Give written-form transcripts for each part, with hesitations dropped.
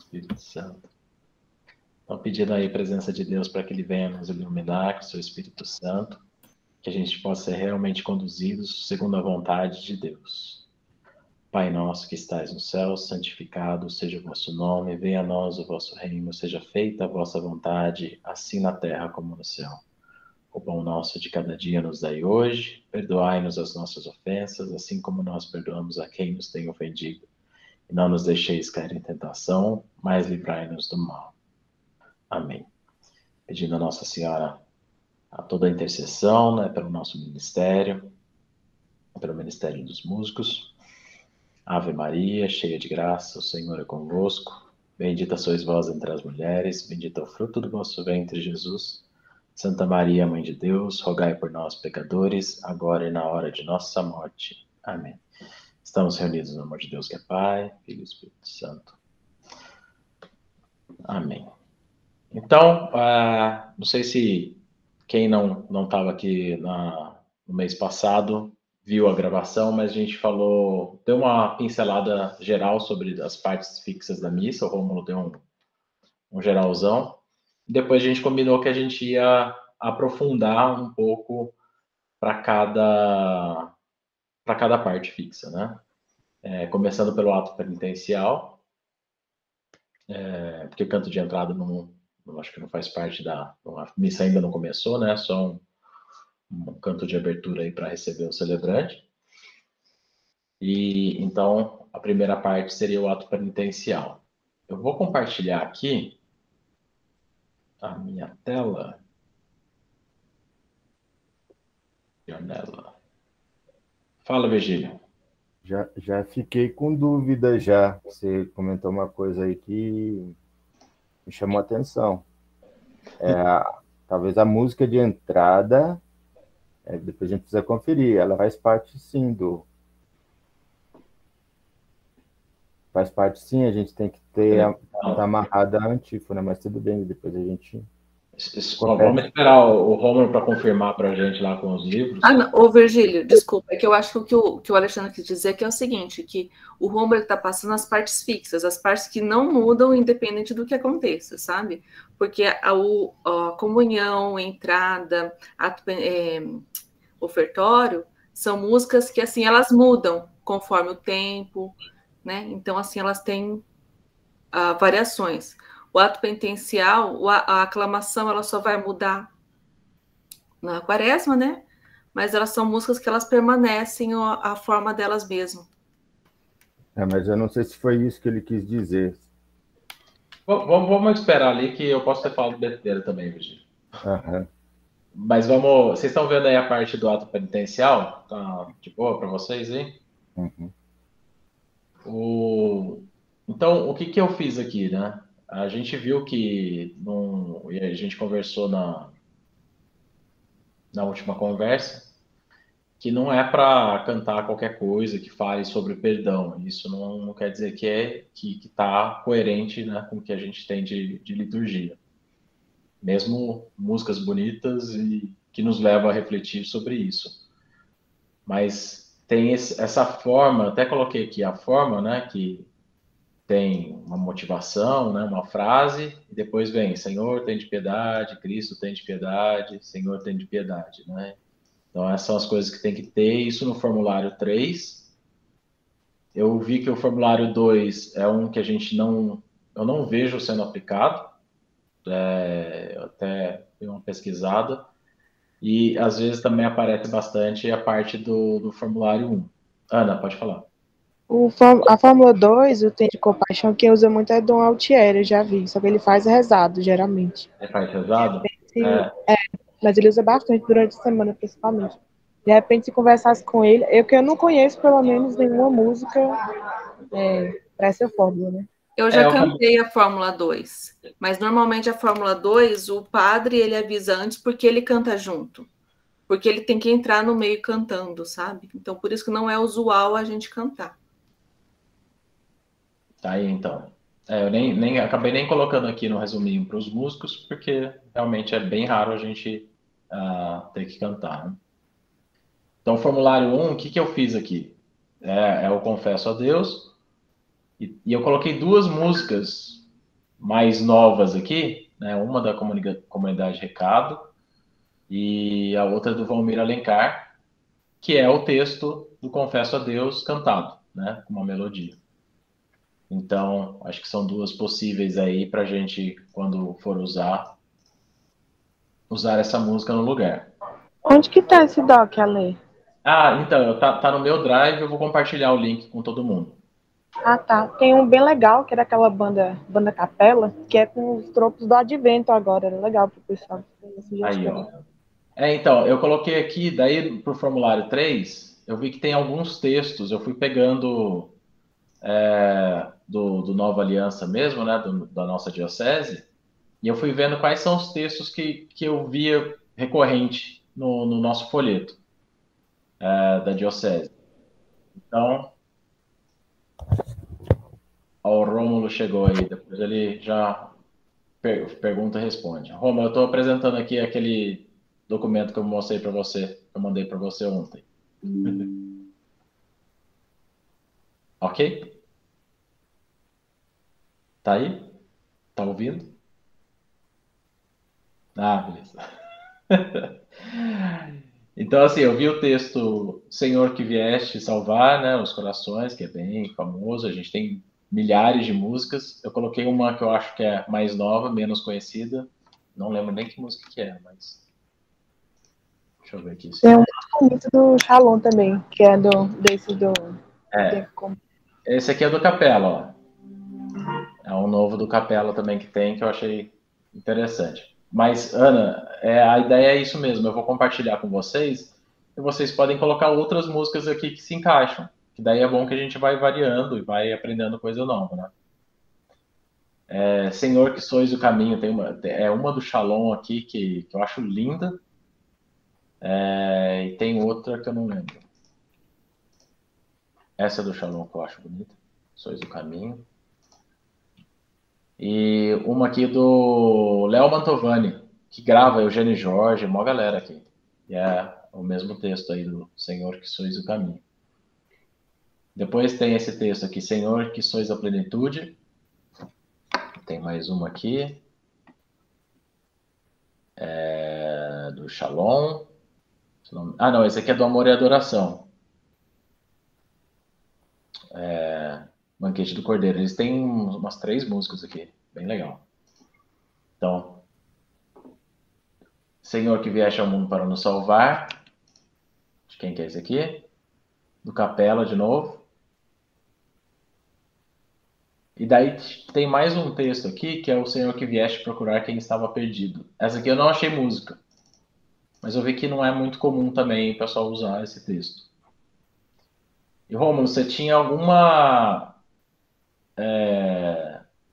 Espírito Santo. Então, pedindo aí a presença de Deus para que Ele venha nos iluminar com o seu Espírito Santo, que a gente possa ser realmente conduzidos segundo a vontade de Deus. Pai nosso que estais no céu, santificado seja o vosso nome, venha a nós o vosso reino, seja feita a vossa vontade, assim na terra como no céu. O pão nosso de cada dia nos dai hoje, perdoai-nos as nossas ofensas, assim como nós perdoamos a quem nos tem ofendido. E não nos deixeis cair em tentação, mas livrai-nos do mal. Amém. Pedindo a Nossa Senhora a toda a intercessão, né, pelo nosso ministério, pelo Ministério dos Músicos. Ave Maria, cheia de graça, o Senhor é convosco. Bendita sois vós entre as mulheres, bendito é o fruto do vosso ventre, Jesus. Santa Maria, Mãe de Deus, rogai por nós, pecadores, agora e na hora de nossa morte. Amém. Estamos reunidos no amor de Deus, que é Pai, Filho e Espírito Santo. Amém. Então, não sei se quem não estava aqui no mês passado viu a gravação, mas a gente deu uma pincelada geral sobre as partes fixas da missa, o Rômulo deu um geralzão. Depois a gente combinou que a gente ia aprofundar um pouco para cada parte fixa, né? Começando pelo ato penitencial, porque o canto de entrada acho que não faz parte a missa ainda não começou, né? Só um canto de abertura aí para receber o celebrante. E então a primeira parte seria o ato penitencial. Eu vou compartilhar aqui a minha tela. Janela. Fala, Virgílio. Já fiquei com dúvida já. Você comentou uma coisa aí que me chamou a atenção. Talvez a música de entrada, depois a gente precisa conferir, ela faz parte sim Faz parte sim, a gente tem que ter tá amarrada a antífona, mas tudo bem, depois a gente... Vamos esperar o Rômulo para confirmar para a gente lá com os livros. Ô Virgílio, desculpa, é que eu acho que o Alexandre quis dizer que é o seguinte, que o Rômulo está passando as partes fixas, as partes que não mudam independente do que aconteça, sabe? Porque a comunhão, a entrada, ofertório, são músicas que, assim, elas mudam conforme o tempo, né? Então, assim, elas têm variações. O ato penitencial, a aclamação, ela só vai mudar na quaresma, né? Mas elas são músicas que elas permanecem a forma delas mesmo. Mas eu não sei se foi isso que ele quis dizer. Vamos esperar ali, que eu posso ter falado besteira também, Virgílio. Uhum. Mas vamos... Vocês estão vendo aí a parte do ato penitencial? Tá de boa para vocês, hein? Uhum. Então, o que eu fiz aqui, né? A gente viu que... E a gente conversou na última conversa, que não é para cantar qualquer coisa que fale sobre perdão. Isso não quer dizer que está coerente, né, com o que a gente tem de liturgia. Mesmo músicas bonitas e que nos levam a refletir sobre isso. Mas tem essa forma, até coloquei aqui a forma, né, que tem uma motivação, né, uma frase, e depois vem Senhor, tem de piedade, Cristo tem de piedade, Senhor tem de piedade, né? Então, essas são as coisas que tem que ter. Isso no formulário 3. Eu vi que o formulário 2 é um que eu não vejo sendo aplicado. Eu até dei uma pesquisada. E, às vezes, também aparece bastante a parte do formulário 1. Ana, pode falar. A Fórmula 2, o Tem de Compaixão, quem usa muito é Dom Altieri, eu já vi. Só que ele faz rezado, geralmente. Ele faz rezado? Mas ele usa bastante durante a semana, principalmente. De repente, se conversasse com ele, eu não conheço, pelo menos, nenhuma música para essa fórmula, né? Eu já cantei a Fórmula 2, mas normalmente a Fórmula 2, o padre, ele avisa antes porque ele canta junto. Porque ele tem que entrar no meio cantando, sabe? Então, por isso que não é usual a gente cantar. Tá aí, então. Eu acabei nem colocando aqui no resuminho para os músicos, porque realmente é bem raro a gente ter que cantar, né? Então, formulário 1, o que eu fiz aqui? Eu confesso a Deus, e eu coloquei duas músicas mais novas aqui, né? Uma da comunidade Recado e a outra do Valmir Alencar, que é o texto do Confesso a Deus cantado, né? Com uma melodia. Então, acho que são duas possíveis aí para a gente, quando for usar essa música no lugar. Onde que tá esse doc, Ale? Ah, então, tá no meu drive, eu vou compartilhar o link com todo mundo. Ah, tá. Tem um bem legal, que é daquela banda Capela, que é com os tropos do Advento agora. Era legal pro pessoal. Aí, ó. Então, eu coloquei aqui, daí pro formulário 3, eu vi que tem alguns textos, eu fui pegando do Nova Aliança mesmo, né, da nossa diocese, e eu fui vendo quais são os textos que eu via recorrente no nosso folheto da diocese. Então, ó, o Rômulo chegou aí, depois ele já pergunta e responde. Rômulo, eu estou apresentando aqui aquele documento que eu mostrei para você, que eu mandei para você ontem. Ok? Tá aí? Tá ouvindo? Ah, beleza. Então, assim, eu vi o texto Senhor que vieste salvar, né, os corações, que é bem famoso, a gente tem milhares de músicas. Eu coloquei uma que eu acho que é mais nova, menos conhecida. Não lembro nem que música que é, mas... Deixa eu ver aqui. Tem um muito do Shalom também, que é desse do... Esse aqui é do Capela, ó. É um novo do Capela também que tem, que eu achei interessante. Mas, Ana, a ideia é isso mesmo. Eu vou compartilhar com vocês e vocês podem colocar outras músicas aqui que se encaixam. Que daí é bom que a gente vai variando e vai aprendendo coisa nova, né? Senhor que sois o caminho, tem uma do Shalom aqui que eu acho linda. E tem outra que eu não lembro. Essa do Shalom que eu acho bonita. Sois o caminho. E uma aqui do Léo Mantovani, que grava Eugênio Jorge, uma galera aqui. E é o mesmo texto aí do Senhor que sois o caminho. Depois tem esse texto aqui, Senhor que sois a plenitude. Tem mais uma aqui. Do Shalom. Ah, não, esse aqui é do Amor e Adoração. Banquete do Cordeiro. Eles têm umas 3 músicas aqui. Bem legal. Então, Senhor que vieste ao mundo para nos salvar. De quem que é esse aqui? Do Capela de novo. E daí tem mais um texto aqui, que é o Senhor que vieste procurar quem estava perdido. Essa aqui eu não achei música. Mas eu vi que não é muito comum também o pessoal usar esse texto. E, Rômulo, você tinha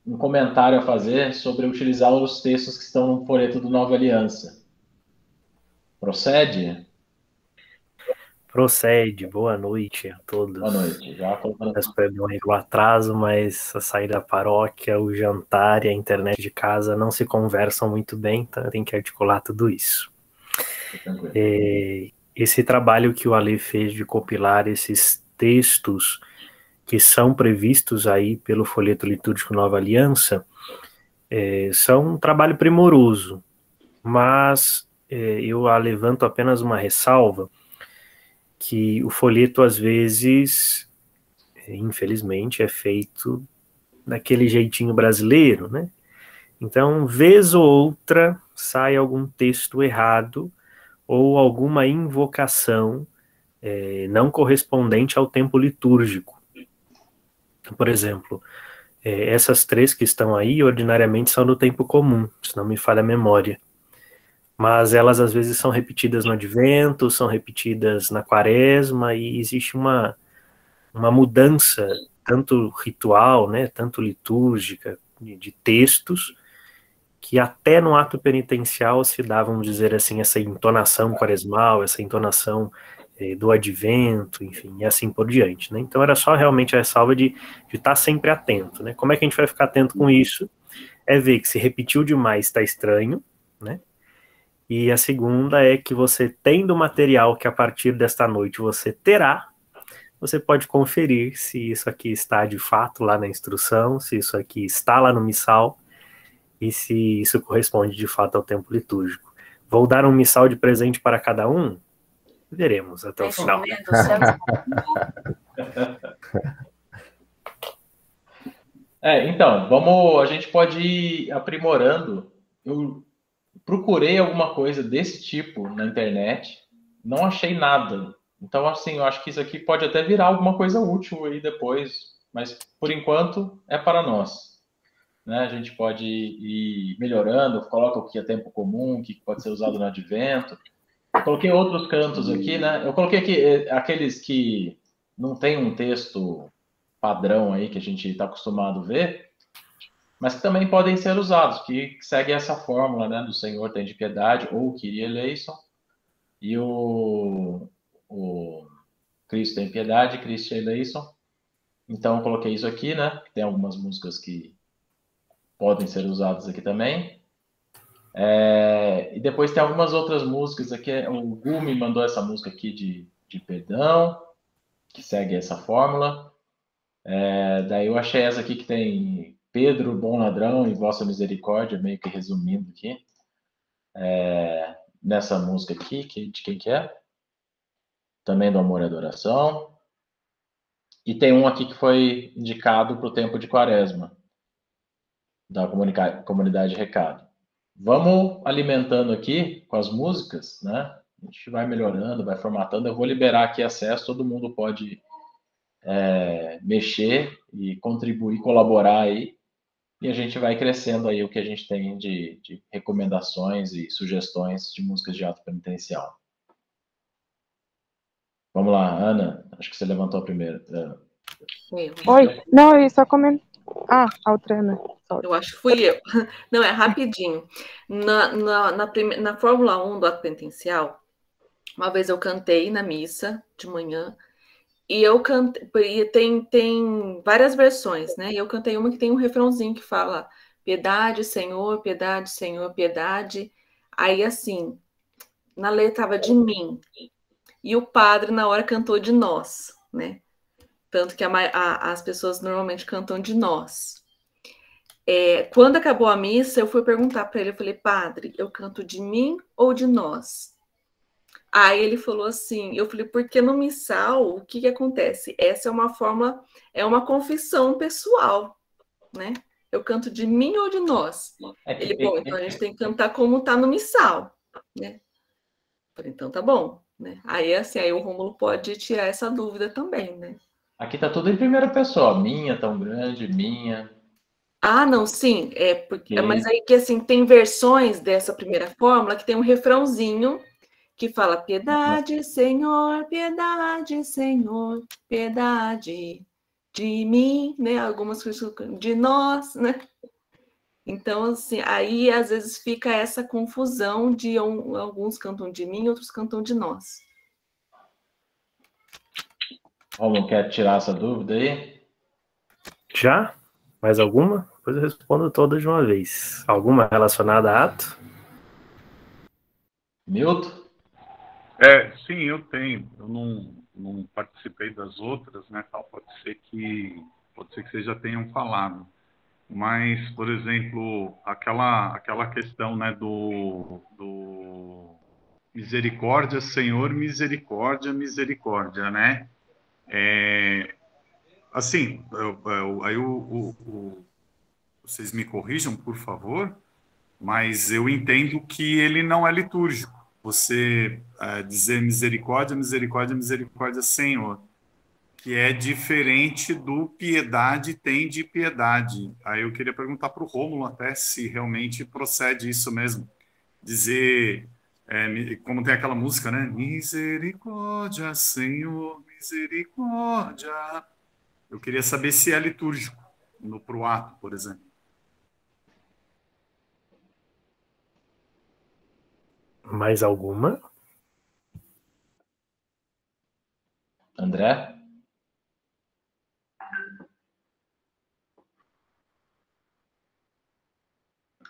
um comentário a fazer sobre utilizar os textos que estão no folheto do Nova Aliança. Procede? Procede. Boa noite a todos. Boa noite. Já colocando... Peço perdão aí pelo atraso, mas a saída da paróquia, o jantar e a internet de casa não se conversam muito bem, então tem que articular tudo isso. Esse trabalho que o Ale fez de compilar esses textos que são previstos aí pelo folheto litúrgico Nova Aliança, são um trabalho primoroso, mas eu levanto apenas uma ressalva, que o folheto às vezes, infelizmente, é feito daquele jeitinho brasileiro, né? Então, vez ou outra, sai algum texto errado ou alguma invocação não correspondente ao tempo litúrgico. Por exemplo, essas 3 que estão aí, ordinariamente são do tempo comum, se não me falha a memória. Mas elas às vezes são repetidas no Advento, são repetidas na Quaresma, e existe uma mudança, tanto ritual, né, tanto litúrgica, de textos, que até no ato penitencial se dá, vamos dizer assim, essa entonação quaresmal, essa entonação do Advento, enfim, e assim por diante, né? Então era só realmente a ressalva de estar sempre atento, né? Como é que a gente vai ficar atento com isso? É ver que se repetiu demais está estranho, né? E a segunda é que você, tendo o material que a partir desta noite você terá, você pode conferir se isso aqui está de fato lá na instrução, se isso aqui está lá no missal, e se isso corresponde de fato ao tempo litúrgico. Vou dar um missal de presente para cada um? Veremos até o final. Então, a gente pode ir aprimorando. Eu procurei alguma coisa desse tipo na internet, não achei nada. Então, assim, eu acho que isso aqui pode até virar alguma coisa útil aí depois, mas por enquanto é para nós. Né? A gente pode ir melhorando, coloca o que é tempo comum, o que pode ser usado no advento. Eu coloquei outros cantos aqui, né? Eu coloquei aqui aqueles que não tem um texto padrão aí que a gente está acostumado a ver, mas que também podem ser usados, que seguem essa fórmula, né? Do Senhor tem de piedade, ou Kyrie eleison, e o Cristo tem piedade, Christe eleison. Então, eu coloquei isso aqui, né? Tem algumas músicas que podem ser usadas aqui também. E depois tem algumas outras músicas aqui. O Gu me mandou essa música aqui de perdão, que segue essa fórmula. Daí eu achei essa aqui que tem Pedro, bom ladrão, e vossa misericórdia, meio que resumindo aqui. Nessa música aqui, de quem que é? Também do Amor e Adoração. E tem um aqui que foi indicado para o tempo de Quaresma, da comunidade Recado. Vamos alimentando aqui com as músicas, né? A gente vai melhorando, vai formatando. Eu vou liberar aqui acesso, todo mundo pode mexer e contribuir, colaborar aí. E a gente vai crescendo aí o que a gente tem de recomendações e sugestões de músicas de ato penitencial. Vamos lá, Ana, acho que você levantou a primeira. Oi, não, eu só comento. Ah, a outra Ana. Eu acho que fui eu. Não, é rapidinho. Na Fórmula 1 do ato penitencial, uma vez eu cantei na missa de manhã, e eu cantei, tem várias versões, né? E eu cantei uma que tem um refrãozinho que fala piedade, Senhor, piedade, Senhor, piedade. Aí, assim, na letra estava de mim. E o padre, na hora, cantou de nós, né? Tanto que as pessoas normalmente cantam de nós. Quando acabou a missa, eu fui perguntar para ele, eu falei, padre, eu canto de mim ou de nós? Aí ele falou assim, eu falei, porque no missal, o que acontece? Essa é uma fórmula, é uma confissão pessoal, né? Eu canto de mim ou de nós? Ele, bom, então a gente tem que cantar como tá no missal, né? Eu falei, então tá bom, né? Aí assim, aí o Rômulo pode tirar essa dúvida também, né? Aqui tá tudo em primeira pessoa, minha tão grande, minha. Ah, não, sim, mas aí que assim, tem versões dessa primeira fórmula que tem um refrãozinho que fala piedade, Senhor, piedade de mim, né? Algumas coisas de nós, né? Então, assim, aí às vezes fica essa confusão de alguns cantam de mim, outros cantam de nós. Romulo, quer tirar essa dúvida aí? Já? Mais alguma? Depois eu respondo todas de uma vez. Alguma relacionada a ato? Milton? Sim, eu tenho. Eu não participei das outras, né? Pode ser que vocês já tenham falado. Mas, por exemplo, aquela questão, né, do misericórdia, Senhor, misericórdia, misericórdia, né? Assim, aí vocês me corrijam, por favor, mas eu entendo que ele não é litúrgico. Você dizer misericórdia, misericórdia, misericórdia, Senhor, que é diferente do piedade tem de piedade. Aí eu queria perguntar para o Rômulo até se realmente procede isso mesmo. Dizer, como tem aquela música, né? Misericórdia, Senhor, misericórdia. Eu queria saber se é litúrgico para o ato, por exemplo. Mais alguma? André?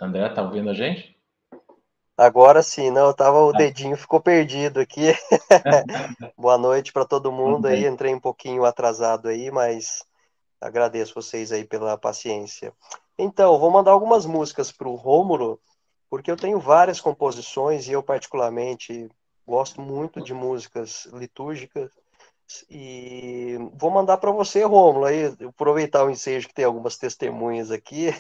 André, tá ouvindo a gente? Agora sim, não, o dedinho ficou perdido aqui. Boa noite para todo mundo aí, entrei um pouquinho atrasado aí, mas agradeço vocês aí pela paciência. Então, vou mandar algumas músicas para o Rômulo, porque eu tenho várias composições e eu particularmente gosto muito de músicas litúrgicas. E vou mandar para você, Rômulo, aí aproveitar o ensejo que tem algumas testemunhas aqui,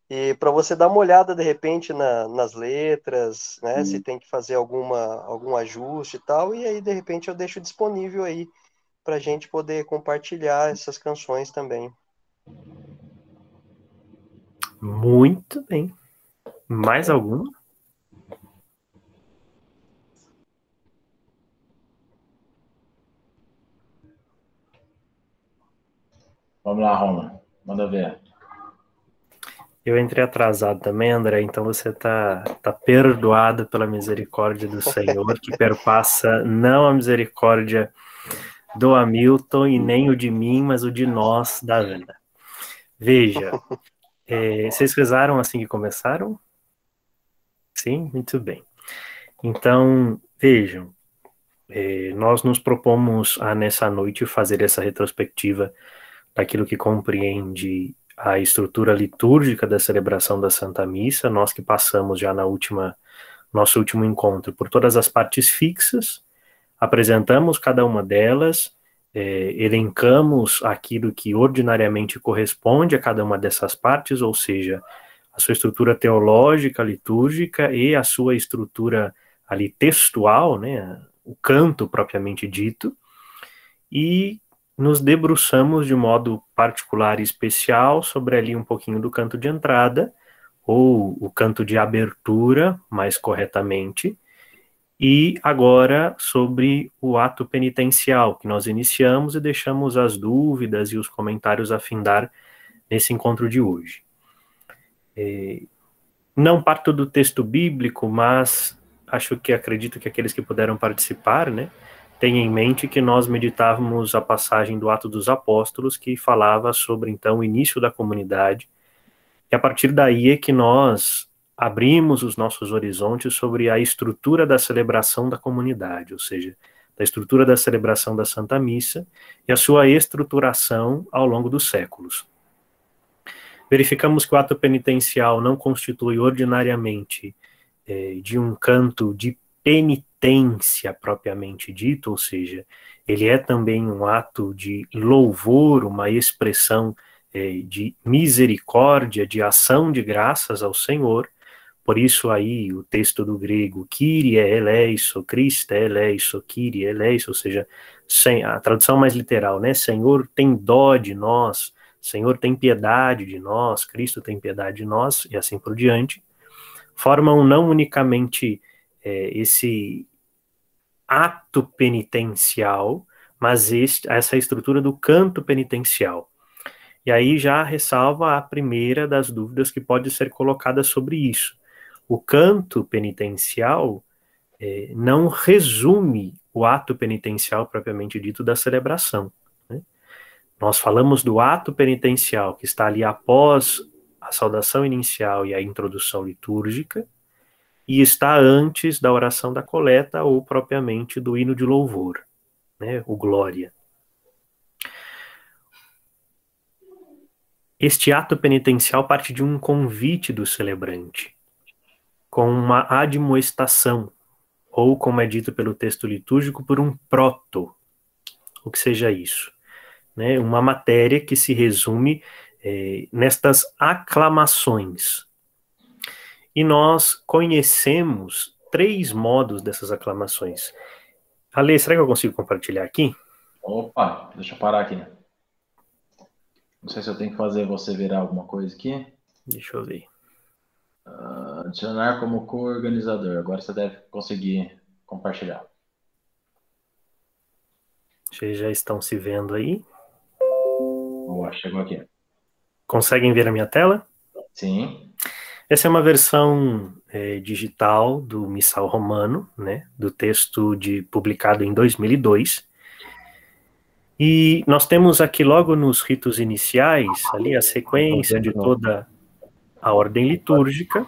e para você dar uma olhada de repente nas letras, né? Se tem que fazer algum ajuste e tal, e aí de repente eu deixo disponível aí para a gente poder compartilhar essas canções também. Muito bem. Mais alguma? Vamos lá, Roma. Manda ver. Eu entrei atrasado também, André, então você tá perdoado pela misericórdia do Senhor, que perpassa não a misericórdia do Hamilton e nem o de mim, mas o de nós, da Ana. Veja, vocês rezaram assim que começaram? Sim? Muito bem. Então, vejam, nós nos propomos nessa noite fazer essa retrospectiva daquilo que compreende a estrutura litúrgica da celebração da Santa Missa, nós que passamos já nosso último encontro por todas as partes fixas, apresentamos cada uma delas, elencamos aquilo que ordinariamente corresponde a cada uma dessas partes, ou seja, a sua estrutura teológica, litúrgica e a sua estrutura ali textual, né, o canto propriamente dito, e nos debruçamos de modo particular e especial sobre ali um pouquinho do canto de entrada, ou o canto de abertura, mais corretamente, e agora sobre o ato penitencial, que nós iniciamos e deixamos as dúvidas e os comentários a findar nesse encontro de hoje. Não parto do texto bíblico, mas acredito que aqueles que puderam participar, né, tenha em mente que nós meditávamos a passagem do Atos dos Apóstolos, que falava sobre, então, o início da comunidade, e a partir daí é que nós abrimos os nossos horizontes sobre a estrutura da celebração da comunidade, ou seja, da estrutura da celebração da Santa Missa e a sua estruturação ao longo dos séculos. Verificamos que o ato penitencial não constitui ordinariamente de um canto de penitência propriamente dito, ou seja, ele é também um ato de louvor, uma expressão de misericórdia, de ação de graças ao Senhor. Por isso aí o texto do grego, Kyrie eleison, Christe eleison, Kyrie eleison, ou seja, a tradução mais literal, né? Senhor, tem dó de nós, Senhor, tem piedade de nós, Cristo tem piedade de nós, e assim por diante, formam não unicamente esse ato penitencial, mas essa estrutura do canto penitencial. E aí já ressalva a primeira das dúvidas que pode ser colocada sobre isso. O canto penitencial não resume o ato penitencial propriamente dito da celebração, né? Nós falamos do ato penitencial que está ali após a saudação inicial e a introdução litúrgica, e está antes da oração da coleta ou propriamente do hino de louvor, né, o Glória. Este ato penitencial parte de um convite do celebrante, com uma admoestação, ou, como é dito pelo texto litúrgico, por um proto, o que seja isso, né, uma matéria que se resume nestas aclamações. E nós conhecemos 3 modos dessas aclamações. Ale, será que eu consigo compartilhar aqui? Opa, deixa eu parar aqui. Não sei se eu tenho que fazer você virar alguma coisa aqui. Deixa eu ver. Adicionar como co-organizador. Agora você deve conseguir compartilhar. Vocês já estão se vendo aí? Boa, chegou aqui. Conseguem ver a minha tela? Sim. Essa é uma versão digital do Missal Romano, né, do texto publicado em 2002. E nós temos aqui logo nos ritos iniciais, ali a sequência de toda a ordem litúrgica,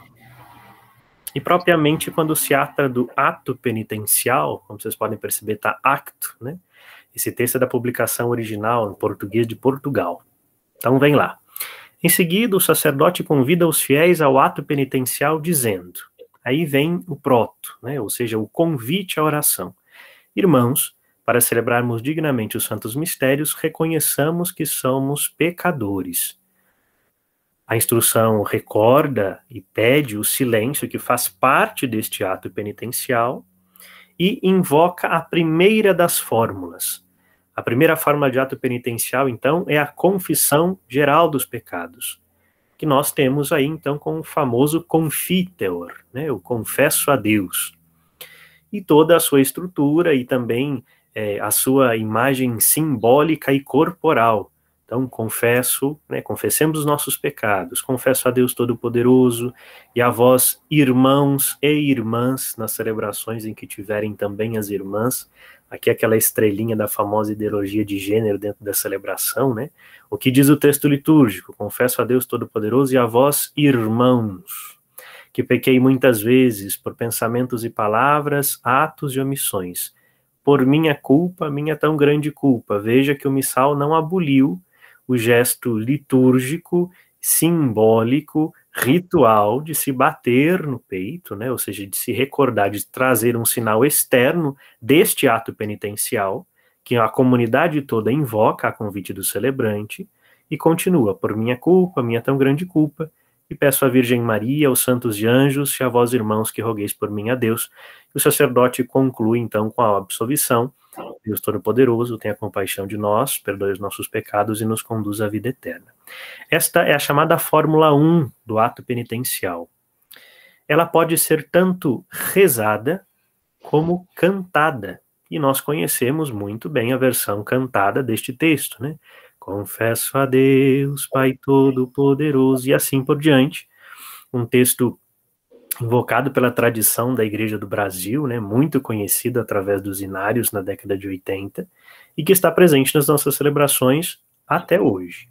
e propriamente quando se trata do ato penitencial, como vocês podem perceber, está acto, né? Esse texto é da publicação original em português de Portugal. Então vem lá. Em seguida, o sacerdote convida os fiéis ao ato penitencial dizendo, aí vem o proto, né, ou seja, o convite à oração. Irmãos, para celebrarmos dignamente os santos mistérios, reconheçamos que somos pecadores. A instrução recorda e pede o silêncio que faz parte deste ato penitencial e invoca a primeira das fórmulas. A primeira fórmula de ato penitencial, então, é a confissão geral dos pecados, que nós temos aí, então, com o famoso confiteor, né, o confesso a Deus. E toda a sua estrutura e também a sua imagem simbólica e corporal. Então, confesso, né, confessemos os nossos pecados, confesso a Deus Todo-Poderoso e a vós, irmãos e irmãs, nas celebrações em que tiverem também as irmãs, aqui aquela estrelinha da famosa ideologia de gênero dentro da celebração, né? O que diz o texto litúrgico? Confesso a Deus Todo-Poderoso e a vós, irmãos, que pequei muitas vezes por pensamentos e palavras, atos e omissões. Por minha culpa, minha tão grande culpa. Veja que o missal não aboliu o gesto litúrgico, simbólico, ritual de se bater no peito, né? Ou seja, de se recordar, de trazer um sinal externo deste ato penitencial, que a comunidade toda invoca a convite do celebrante, e continua, por minha culpa, minha tão grande culpa, e peço à Virgem Maria, aos santos e anjos, e a vós, irmãos, que rogueis por mim a Deus. E o sacerdote conclui, então, com a absolvição. Deus Todo-Poderoso, tenha compaixão de nós, perdoe os nossos pecados e nos conduz à vida eterna. Esta é a chamada Fórmula 1 do ato penitencial. Ela pode ser tanto rezada como cantada. E nós conhecemos muito bem a versão cantada deste texto, né? Confesso a Deus, Pai Todo-Poderoso, e assim por diante. Um texto invocado pela tradição da Igreja do Brasil, né, muito conhecido através dos inários na década de 80, e que está presente nas nossas celebrações até hoje.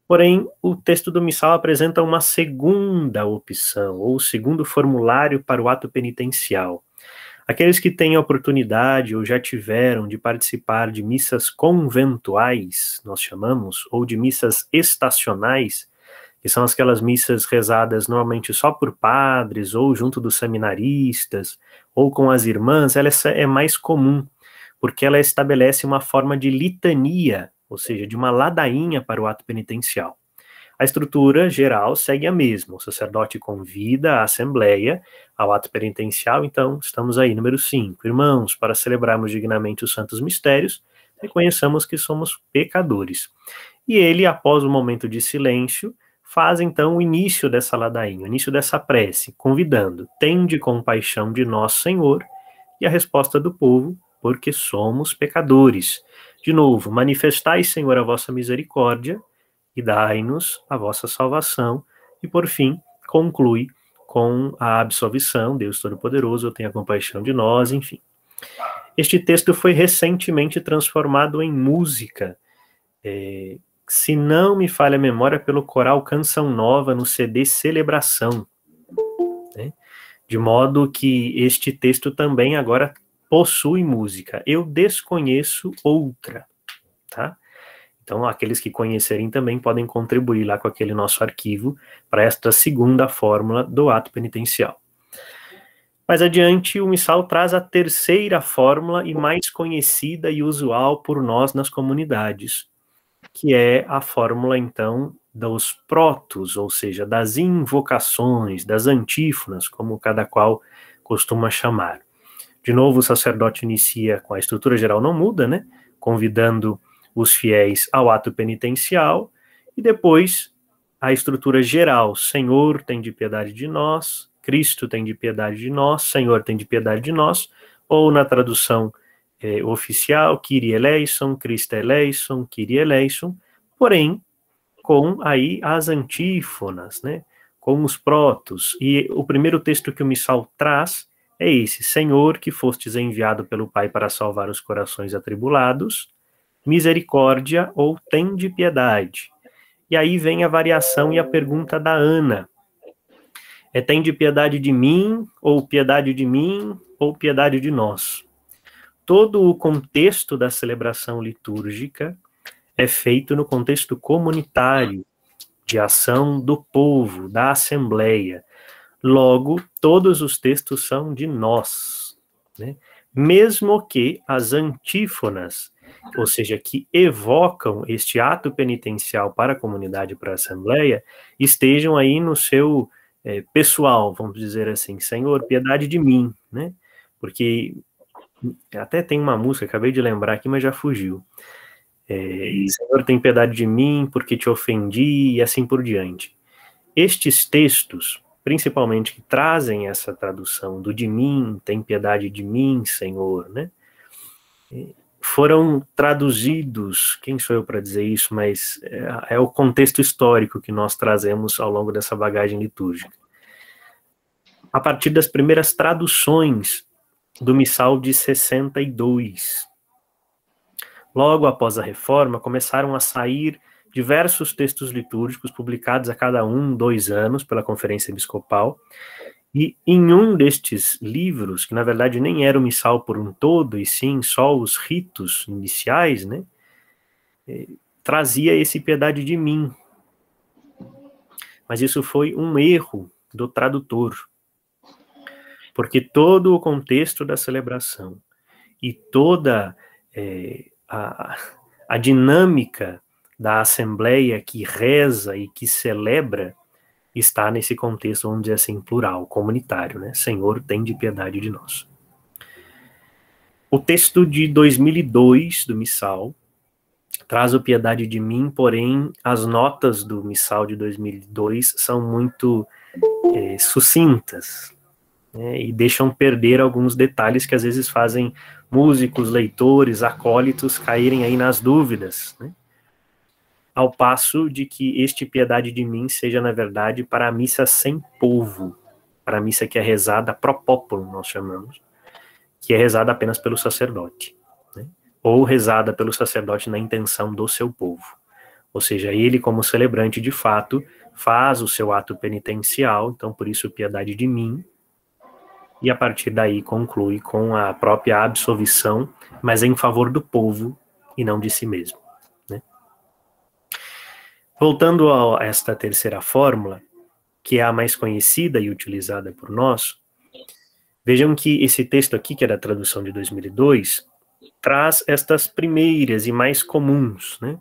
Porém, o texto do missal apresenta uma segunda opção, ou segundo formulário para o ato penitencial. Aqueles que têm a oportunidade ou já tiveram de participar de missas conventuais, nós chamamos, ou de missas estacionais, que são aquelas missas rezadas normalmente só por padres, ou junto dos seminaristas, ou com as irmãs, ela é mais comum, porque ela estabelece uma forma de litania, ou seja, de uma ladainha para o ato penitencial. A estrutura geral segue a mesma, o sacerdote convida a assembleia ao ato penitencial, então estamos aí, número 5. Irmãos, para celebrarmos dignamente os santos mistérios, reconheçamos que somos pecadores. E ele, após um momento de silêncio, faz então o início dessa ladainha, o início dessa prece, convidando, tende compaixão de nós, Senhor, e a resposta do povo, porque somos pecadores. De novo, manifestai, Senhor, a vossa misericórdia, e dai-nos a vossa salvação, e por fim, conclui com a absolvição, Deus Todo-Poderoso, tenha compaixão de nós, enfim. Este texto foi recentemente transformado em música, se não me falha a memória, pelo coral Canção Nova no CD Celebração, né? De modo que este texto também agora possui música. Eu desconheço outra, tá? Então, aqueles que conhecerem também podem contribuir lá com aquele nosso arquivo para esta segunda fórmula do ato penitencial. Mais adiante, o missal traz a terceira fórmula e mais conhecida e usual por nós nas comunidades, que é a fórmula, então, dos protos, ou seja, das invocações, das antífonas, como cada qual costuma chamar. De novo, o sacerdote inicia com a estrutura geral não muda, né? Convidando os fiéis ao ato penitencial, e depois a estrutura geral, Senhor, tem de piedade de nós, Cristo tem de piedade de nós, Senhor tem de piedade de nós, ou na tradução oficial, Kyrie eleison, Christe eleison, Kyrie eleison, porém, com aí as antífonas, né, com os protos, e o primeiro texto que o missal traz é esse, Senhor, que fostes enviado pelo Pai para salvar os corações atribulados, misericórdia ou tende piedade. E aí vem a variação e a pergunta da Ana. Tende piedade de mim, ou piedade de mim, ou piedade de nós? Todo o contexto da celebração litúrgica é feito no contexto comunitário, de ação do povo, da Assembleia. Logo, todos os textos são de nós, né? Mesmo que as antífonas, ou seja, que evocam este ato penitencial para a comunidade, para a Assembleia, estejam aí no seu pessoal, vamos dizer assim, Senhor, piedade de mim, né? Porque até tem uma música, acabei de lembrar aqui, mas já fugiu. Senhor, tem piedade de mim, porque te ofendi, e assim por diante. Estes textos, principalmente que trazem essa tradução do de mim, tem piedade de mim, Senhor, né? Foram traduzidos, quem sou eu para dizer isso, mas é o contexto histórico que nós trazemos ao longo dessa bagagem litúrgica. A partir das primeiras traduções do Missal de 62. Logo após a Reforma, começaram a sair diversos textos litúrgicos publicados a cada 2 anos pela Conferência Episcopal, e em um destes livros, que na verdade nem era o missal por um todo, e sim só os ritos iniciais, né, trazia esse piedade de mim. Mas isso foi um erro do tradutor, porque todo o contexto da celebração e toda a dinâmica da Assembleia que reza e que celebra está nesse contexto, vamos dizer assim, plural, comunitário, né? Senhor, tem de piedade de nós. O texto de 2002 do Missal traz o piedade de mim, porém as notas do Missal de 2002 são muito sucintas, né? E deixam perder alguns detalhes que às vezes fazem músicos, leitores, acólitos caírem aí nas dúvidas, né? Ao passo de que este piedade de mim seja, na verdade, para a missa sem povo, para a missa que é rezada pro popolo, nós chamamos, que é rezada apenas pelo sacerdote, né? Ou rezada pelo sacerdote na intenção do seu povo. Ou seja, ele, como celebrante, de fato, faz o seu ato penitencial, então, por isso, piedade de mim, e a partir daí conclui com a própria absolvição, mas em favor do povo e não de si mesmo. Voltando a esta terceira fórmula, que é a mais conhecida e utilizada por nós, vejam que esse texto aqui, que é da tradução de 2002, traz estas primeiras e mais comuns, né?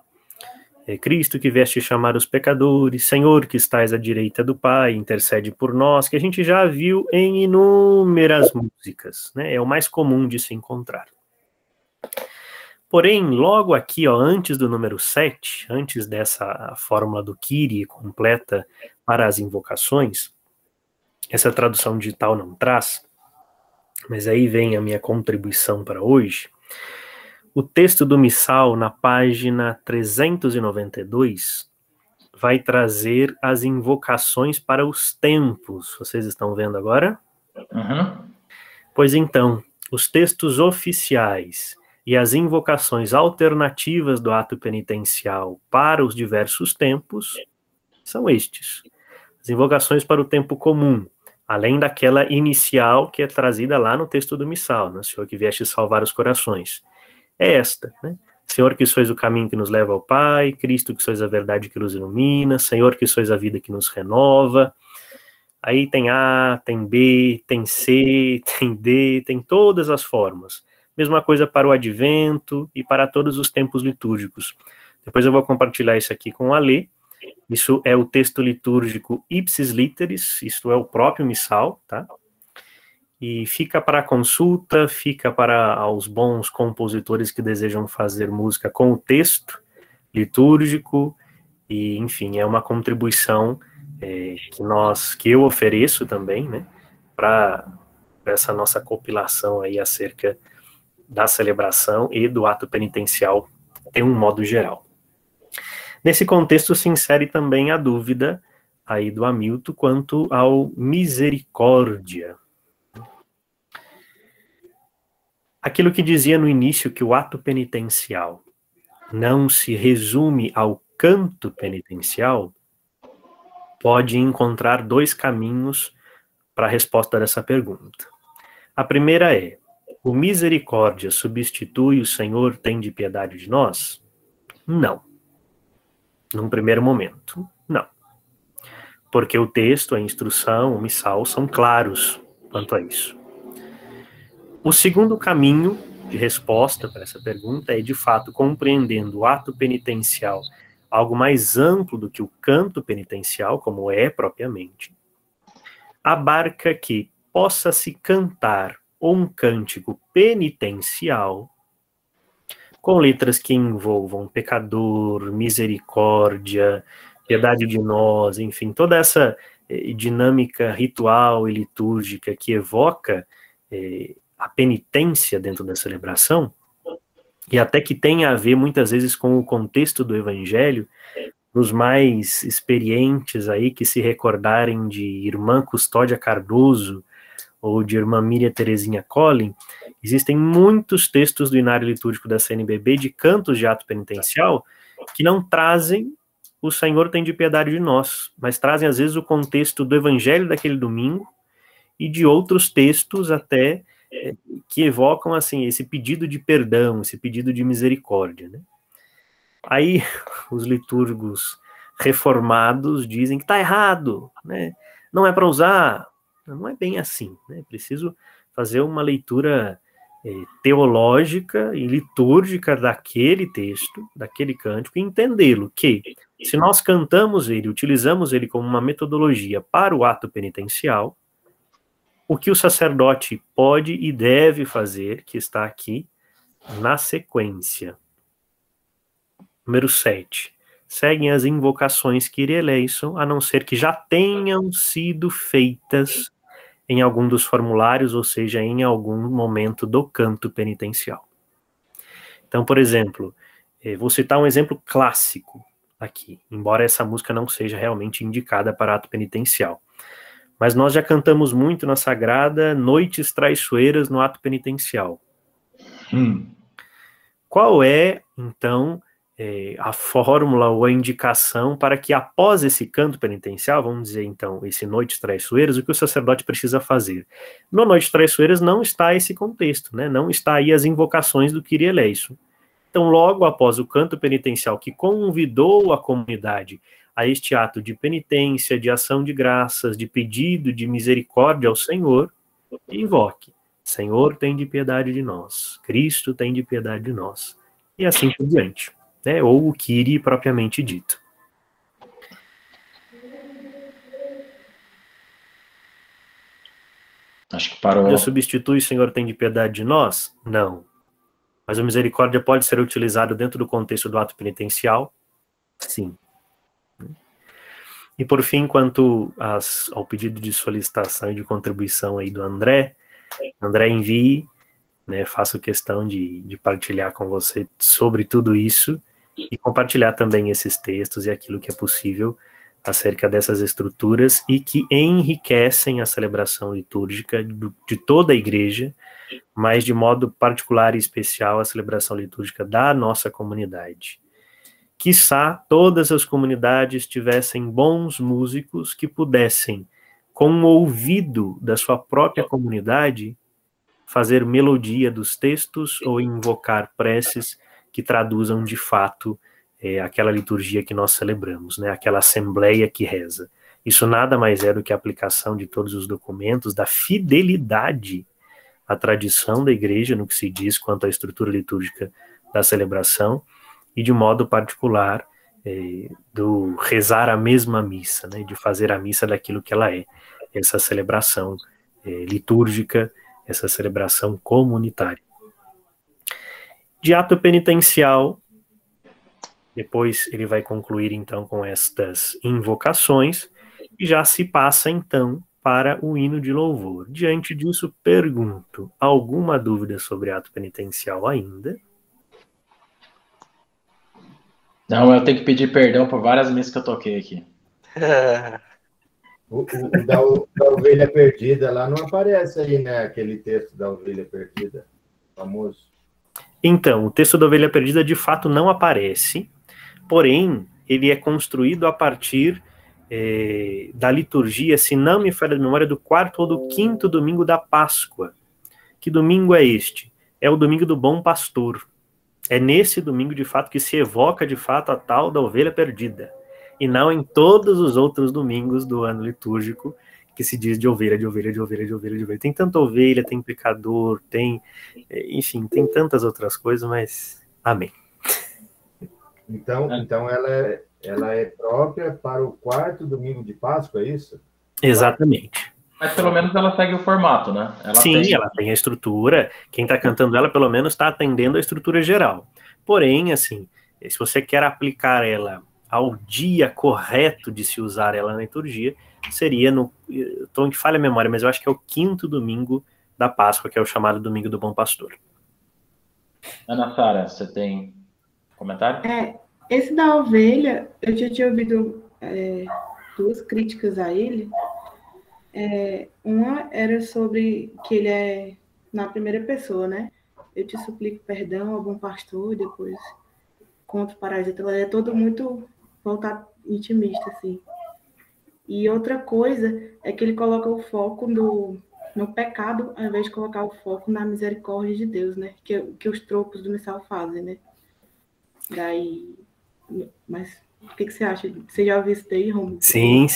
Cristo que veste chamar os pecadores, Senhor que estás à direita do Pai, intercede por nós, que a gente já viu em inúmeras músicas, né? É o mais comum de se encontrar. Porém, logo aqui, antes do número 7, antes dessa fórmula do Kyrie completa para as invocações, essa tradução digital não traz, mas aí vem a minha contribuição para hoje. O texto do Missal, na página 392, vai trazer as invocações para os tempos. Vocês estão vendo agora? Uhum. Pois então, os textos oficiais e as invocações alternativas do ato penitencial para os diversos tempos são estes. As invocações para o tempo comum, além daquela inicial que é trazida lá no texto do Missal, né? Senhor que vieste salvar os corações. É esta, né? Senhor que sois o caminho que nos leva ao Pai, Cristo que sois a verdade que nos ilumina, Senhor que sois a vida que nos renova. Aí tem A, tem B, tem C, tem D, tem todas as formas. Mesma coisa para o advento e para todos os tempos litúrgicos. Depois eu vou compartilhar isso aqui com o Alê. Isso é o texto litúrgico Ipsis Literis, isto é o próprio Missal, tá? E fica para consulta, fica para os bons compositores que desejam fazer música com o texto litúrgico, e enfim, é uma contribuição que eu ofereço também, né, para essa nossa compilação aí acerca da celebração e do ato penitencial em um modo geral. Nesse contexto se insere também a dúvida aí do Hamilton quanto ao misericórdia. Aquilo que dizia no início que o ato penitencial não se resume ao canto penitencial, pode encontrar 2 caminhos para a resposta dessa pergunta. A primeira é: o misericórdia substitui o Senhor tem de piedade de nós? Não. Num primeiro momento, não. porque o texto, a instrução, o missal são claros quanto a isso. O segundo caminho de resposta para essa pergunta é, de fato, compreendendo o ato penitencial algo mais amplo do que o canto penitencial, como é propriamente, abarca que possa-se cantar um cântico penitencial com letras que envolvam pecador, misericórdia, piedade de nós, enfim, toda essa dinâmica ritual e litúrgica que evoca a penitência dentro da celebração, e até que tenha a ver muitas vezes com o contexto do Evangelho. Os mais experientes aí que se recordarem de Irmã Custódia Cardoso ou de Irmã Miriam Terezinha Collin, existem muitos textos do Inário Litúrgico da CNBB de cantos de ato penitencial que não trazem o Senhor tem de piedade de nós, mas trazem às vezes o contexto do Evangelho daquele domingo e de outros textos até que evocam assim esse pedido de perdão, esse pedido de misericórdia, né? Aí os liturgos reformados dizem que está errado, né? Não é para usar. Não é bem assim, né? Preciso fazer uma leitura teológica e litúrgica daquele texto, daquele cântico, e entendê-lo que, se nós cantamos ele, utilizamos ele como uma metodologia para o ato penitencial, o que o sacerdote pode e deve fazer, que está aqui na sequência. Número 7. Seguem as invocações Kyrie eleison, a não ser que já tenham sido feitas em algum dos formulários, ou seja, em algum momento do canto penitencial. Então, por exemplo, vou citar um exemplo clássico aqui, embora essa música não seja realmente indicada para ato penitencial. Mas nós já cantamos muito na Sagrada Noites Traiçoeiras no ato penitencial. Qual é, então, a fórmula ou a indicação para que após esse canto penitencial, vamos dizer então, esse Noites Traiçoeiras, o que o sacerdote precisa fazer? No Noites Traiçoeiras não está esse contexto, né? Não está aí as invocações do Kyrie eleison. Então, logo após o canto penitencial que convidou a comunidade a este ato de penitência, de ação de graças, de pedido de misericórdia ao Senhor, invoque: Senhor, tem de piedade de nós, Cristo tem de piedade de nós, e assim por diante, né? Ou o Kyrie propriamente dito. Acho que parou. Já substitui Senhor, tem de piedade de nós? Não. Mas a misericórdia pode ser utilizado dentro do contexto do ato penitencial? Sim. E por fim, quanto ao pedido de solicitação e de contribuição aí do André envie, né, faço questão de partilhar com você sobre tudo isso e compartilhar também esses textos e aquilo que é possível acerca dessas estruturas e que enriquecem a celebração litúrgica de toda a igreja, mas de modo particular e especial a celebração litúrgica da nossa comunidade. Quiçá todas as comunidades tivessem bons músicos que pudessem, com o ouvido da sua própria comunidade, fazer melodia dos textos ou invocar preces que traduzam de fato aquela liturgia que nós celebramos, né? Aquela assembleia que reza. Isso nada mais é do que a aplicação de todos os documentos da fidelidade à tradição da igreja no que se diz quanto à estrutura litúrgica da celebração, e de modo particular do rezar a mesma missa, né, de fazer a missa daquilo que ela é, essa celebração litúrgica, essa celebração comunitária. De ato penitencial, depois ele vai concluir então com estas invocações, e já se passa então para o hino de louvor. Diante disso, pergunto, alguma dúvida sobre ato penitencial ainda? Não, eu tenho que pedir perdão por várias missas que eu toquei aqui. O da ovelha perdida lá não aparece aí, né? Aquele texto da ovelha perdida, famoso. Então, o texto da ovelha perdida de fato não aparece, porém, ele é construído a partir da liturgia, se não me falha a memória, do 4º ou do 5º domingo da Páscoa. Que domingo é este? É o domingo do Bom Pastor. É nesse domingo, de fato, que se evoca, de fato, a tal da ovelha perdida. e não em todos os outros domingos do ano litúrgico, que se diz de ovelha, de ovelha, de ovelha, de ovelha, de ovelha. Tem tanta ovelha, tem pecador, tem, enfim, tem tantas outras coisas, mas amém. Então ela é própria para o 4º domingo de Páscoa, é isso? Exatamente. Mas pelo menos ela segue o formato, né? Ela tem a estrutura. Quem está cantando ela, pelo menos, está atendendo a estrutura geral. Porém, assim, se você quer aplicar ela ao dia correto de se usar ela na liturgia, seria no... Estou em falha a memória, mas eu acho que é o 5º domingo da Páscoa, que é o chamado Domingo do Bom Pastor. Ana Sara, você tem comentário? Esse da ovelha, eu já tinha ouvido 2 críticas a ele. Uma era sobre que ele é na primeira pessoa, né? Eu te suplico perdão ao bom pastor, e depois contra o parasita. Ela é todo muito voltado intimista, assim. E outra coisa é que ele coloca o foco no pecado, ao invés de colocar o foco na misericórdia de Deus, né? Que os tropos do missal fazem, né? Daí... Mas o que você acha? Você já ouviu isso daí, Romulo? Sim,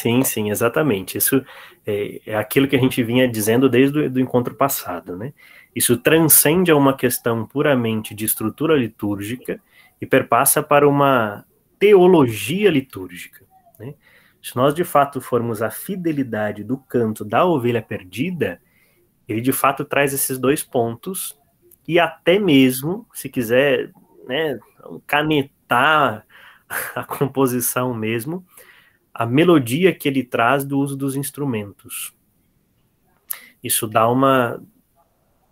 exatamente. Isso é aquilo que a gente vinha dizendo desde o encontro passado, né? Isso transcende a uma questão puramente de estrutura litúrgica e perpassa para uma teologia litúrgica, né? Se nós, de fato, formos a fidelidade do canto da ovelha perdida, ele, de fato, traz esses 2 pontos e até mesmo, se quiser, né, canetar a composição mesmo, a melodia que ele traz do uso dos instrumentos. Isso dá uma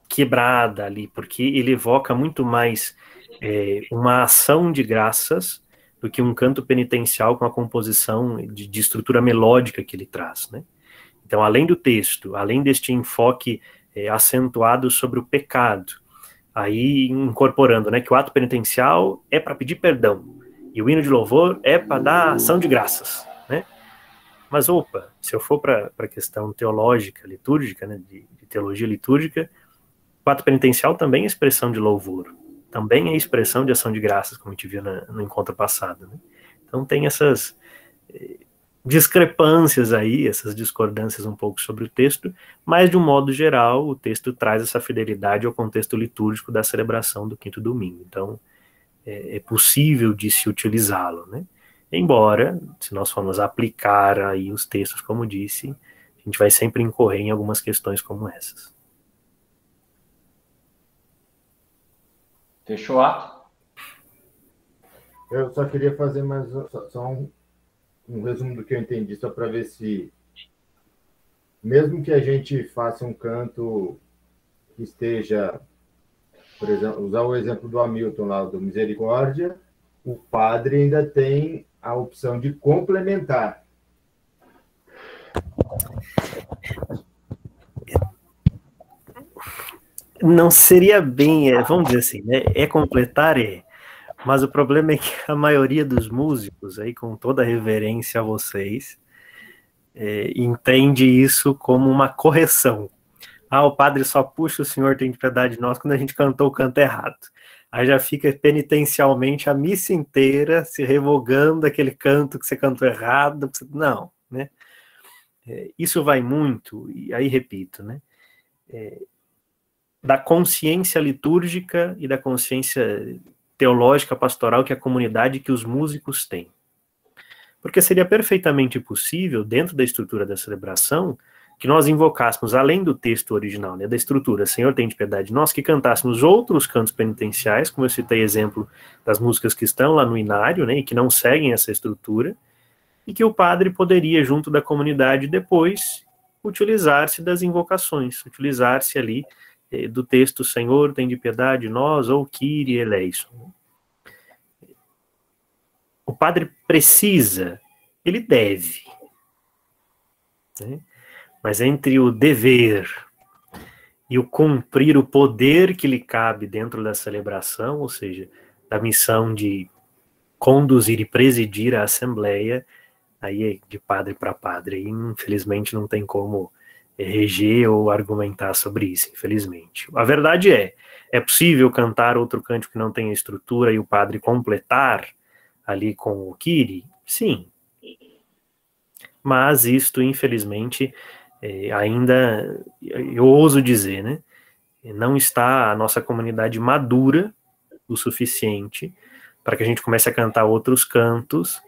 quebrada ali, porque ele evoca muito mais uma ação de graças do que um canto penitencial com a composição de estrutura melódica que ele traz, né? Então, além do texto, além deste enfoque acentuado sobre o pecado, aí incorporando, né, que o ato penitencial é para pedir perdão, e o hino de louvor é para dar ação de graças, né? Mas, se eu for para a questão teológica, litúrgica, né, de teologia litúrgica, o ato penitencial também é expressão de louvor, também é expressão de ação de graças, como a gente viu no encontro passado, né? Então tem essas discrepâncias aí, essas discordâncias um pouco sobre o texto, mas de um modo geral o texto traz essa fidelidade ao contexto litúrgico da celebração do 5º domingo. Então é possível de se utilizá-lo, né? Embora, se nós formos aplicar aí os textos, como disse, a gente vai sempre incorrer em algumas questões como essas. Fechou o ato? Eu só queria fazer mais só um resumo do que eu entendi, só para ver se, mesmo que a gente faça um canto que esteja, por exemplo, usar o exemplo do Hamilton lá, do Misericórdia, o padre ainda tem a opção de complementar. Não seria bem, vamos dizer assim, né? Completar, mas o problema é que a maioria dos músicos, aí com toda a reverência a vocês, entende isso como uma correção. O padre só puxa o Senhor tem piedade de nós quando a gente cantou o canto errado. Aí já fica penitencialmente a missa inteira se revogando aquele canto que você cantou errado. Não, né? Isso vai muito, e aí repito, né? Da consciência litúrgica e da consciência teológica pastoral que a comunidade, que os músicos têm. Porque seria perfeitamente possível, dentro da estrutura da celebração, que nós invocássemos, além do texto original, né, da estrutura, Senhor tem de piedade de nós, que cantássemos outros cantos penitenciais, como eu citei exemplo das músicas que estão lá no inário, né, e que não seguem essa estrutura, e que o padre poderia, junto da comunidade, depois, utilizar-se das invocações, utilizar-se ali do texto Senhor tem de piedade de nós, ou Kyrie eleison. O padre precisa, ele deve, né? Mas entre o dever e o cumprir o poder que lhe cabe dentro da celebração, ou seja, da missão de conduzir e presidir a assembleia, aí é de padre para padre, e infelizmente não tem como reger ou argumentar sobre isso, infelizmente. A verdade é possível cantar outro cântico que não tenha estrutura e o padre completar ali com o Kyrie? Sim, Mas isto, infelizmente, ainda, eu ouso dizer, né, não está a nossa comunidade madura o suficiente para que a gente comece a cantar outros cantos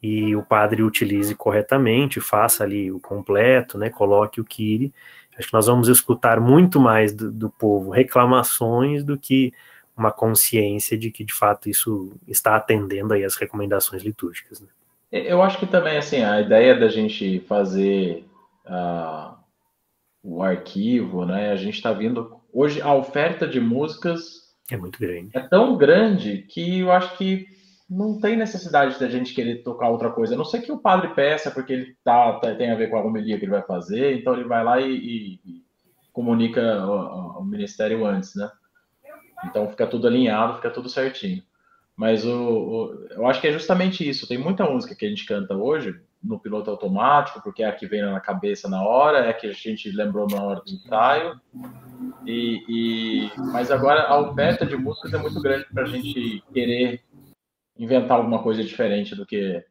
e o padre utilize corretamente, faça ali o completo, né, coloque o Kyrie. Acho que nós vamos escutar muito mais do povo reclamações do que uma consciência de que, de fato, isso está atendendo aí as recomendações litúrgicas, né? Eu acho que também, assim, a ideia da gente fazer o arquivo, né, a gente está vindo... Hoje, a oferta de músicas é muito grande. É tão grande que eu acho que não tem necessidade da gente querer tocar outra coisa. A não ser que o padre peça, porque ele tem a ver com a homilia que ele vai fazer, então ele vai lá e comunica o ministério antes, né? Então fica tudo alinhado, fica tudo certinho. Mas eu acho que é justamente isso. Tem muita música que a gente canta hoje no piloto automático, porque é a que vem na cabeça na hora, é a que a gente lembrou na hora do ensaio. Mas agora a oferta de músicas é muito grande para a gente querer inventar alguma coisa diferente do que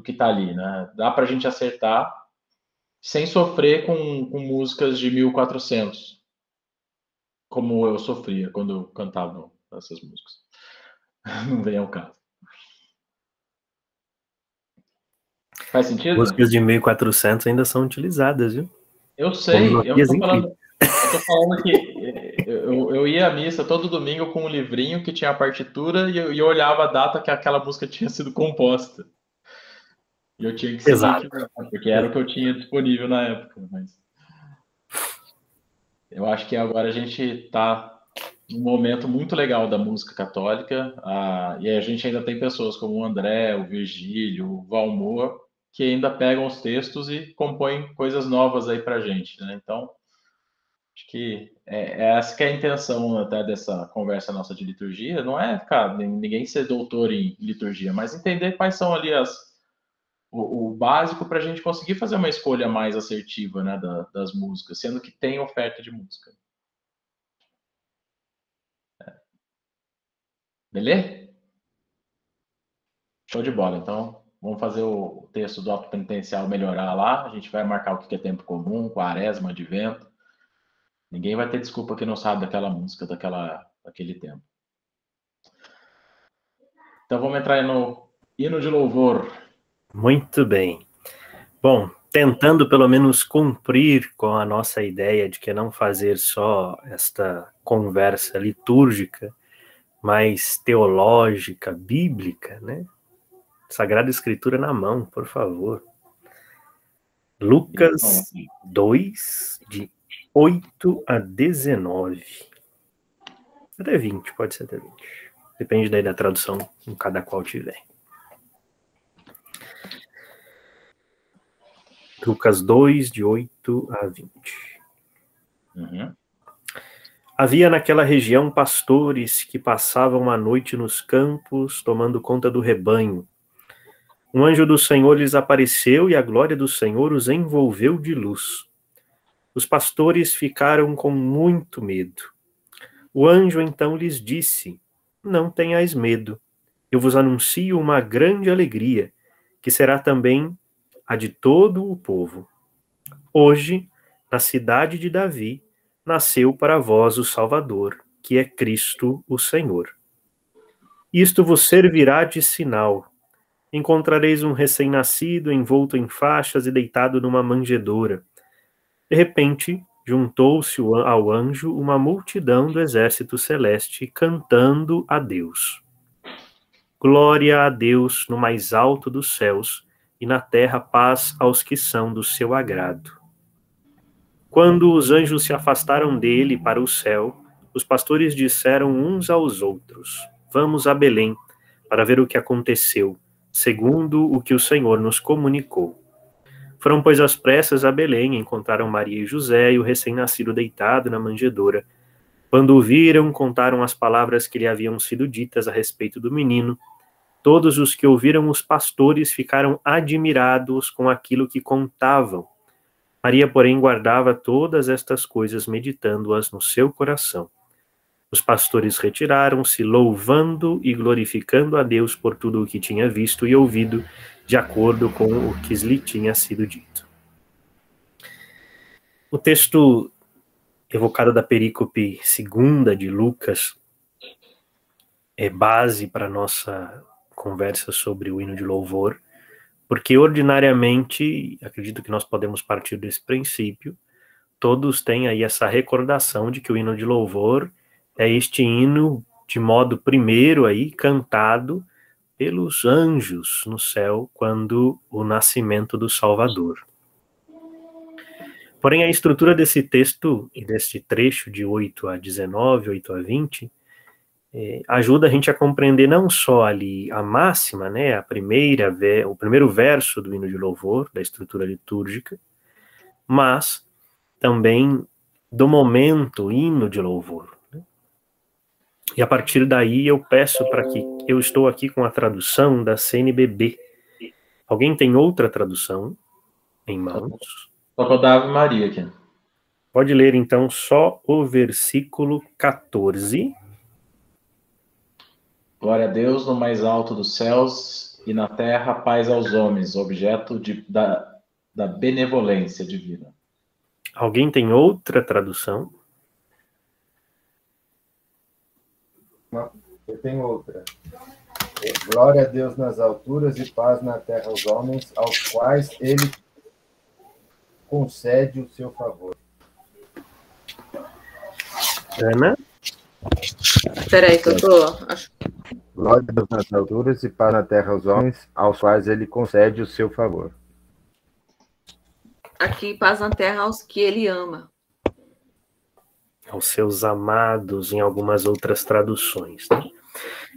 está ali, né? Dá para a gente acertar sem sofrer com músicas de 1400, como eu sofria quando eu cantava essas músicas. Não vem ao caso. Faz sentido? Músicas de 1400 ainda são utilizadas, viu? Eu sei, eu tô falando que eu ia à missa todo domingo com um livrinho que tinha a partitura e eu olhava a data que aquela música tinha sido composta. E eu tinha que seguir aquilo, porque era o que eu tinha disponível na época. Mas eu acho que agora a gente está num momento muito legal da música católica, e a gente ainda tem pessoas como o André, o Virgílio, o Valmor, que ainda pegam os textos e compõem coisas novas aí pra gente, né? Então, acho que essa que é a intenção até dessa conversa nossa de liturgia, não é, cara, ninguém ser doutor em liturgia, mas entender quais são ali o básico para a gente conseguir fazer uma escolha mais assertiva, né, das músicas, sendo que tem oferta de música. Beleza? Show de bola. Então, vamos fazer o texto do auto penitencial melhorar lá. A gente vai marcar o que é tempo comum, quaresma, advento. Ninguém vai ter desculpa que não sabe daquela música, daquele tempo. Então, vamos entrar aí no hino de louvor. Muito bem. Bom, tentando pelo menos cumprir com a nossa ideia de que não fazer só esta conversa litúrgica, mas teológica, bíblica, né? Sagrada Escritura na mão, por favor. Lucas 2, de 8 a 19. Até 20, pode ser até 20. Depende daí da tradução que cada qual tiver. Lucas 2, de 8 a 20. Uhum. Havia naquela região pastores que passavam a noite nos campos, tomando conta do rebanho. Um anjo do Senhor lhes apareceu e a glória do Senhor os envolveu de luz. Os pastores ficaram com muito medo. O anjo então lhes disse: não tenhais medo, eu vos anuncio uma grande alegria, que será também a de todo o povo. Hoje, na cidade de Davi, nasceu para vós o Salvador, que é Cristo o Senhor. Isto vos servirá de sinal. Encontrareis um recém-nascido envolto em faixas e deitado numa manjedoura. De repente, juntou-se ao anjo uma multidão do exército celeste, cantando a Deus. Glória a Deus no mais alto dos céus, e na terra paz aos que são do seu agrado. Quando os anjos se afastaram dele para o céu, os pastores disseram uns aos outros: vamos a Belém, para ver o que aconteceu, segundo o que o Senhor nos comunicou. Foram, pois, às pressas a Belém, encontraram Maria e José e o recém-nascido deitado na manjedoura. Quando o viram, contaram as palavras que lhe haviam sido ditas a respeito do menino. Todos os que ouviram os pastores ficaram admirados com aquilo que contavam. Maria, porém, guardava todas estas coisas, meditando-as no seu coração. Os pastores retiraram-se, louvando e glorificando a Deus por tudo o que tinha visto e ouvido, de acordo com o que lhe tinha sido dito. O texto evocado da perícope 2ª de Lucas é base para a nossa conversa sobre o hino de louvor, porque ordinariamente, acredito que nós podemos partir desse princípio, todos têm aí essa recordação de que o hino de louvor é este hino de modo primeiro aí cantado pelos anjos no céu quando o nascimento do Salvador. Porém, a estrutura desse texto e deste trecho de 8 a 19, 8 a 20, ajuda a gente a compreender não só ali a máxima, né, o primeiro verso do hino de louvor, da estrutura litúrgica, mas também do momento hino de louvor. Né? E a partir daí eu peço para que, eu estou aqui com a tradução da CNBB. Alguém tem outra tradução em mãos? Só vou dar Ave Maria aqui. Pode ler então só o versículo 14. Glória a Deus no mais alto dos céus e na terra paz aos homens, objeto da benevolência divina. Alguém tem outra tradução? Eu tenho outra. Glória a Deus nas alturas e paz na terra aos homens, aos quais ele concede o seu favor. Ana? Espera aí que eu tô... Glória a Deus nas alturas e paz na terra aos homens, aos quais ele concede o seu favor. Aqui, paz na terra aos que ele ama. Aos seus amados, em algumas outras traduções. Né?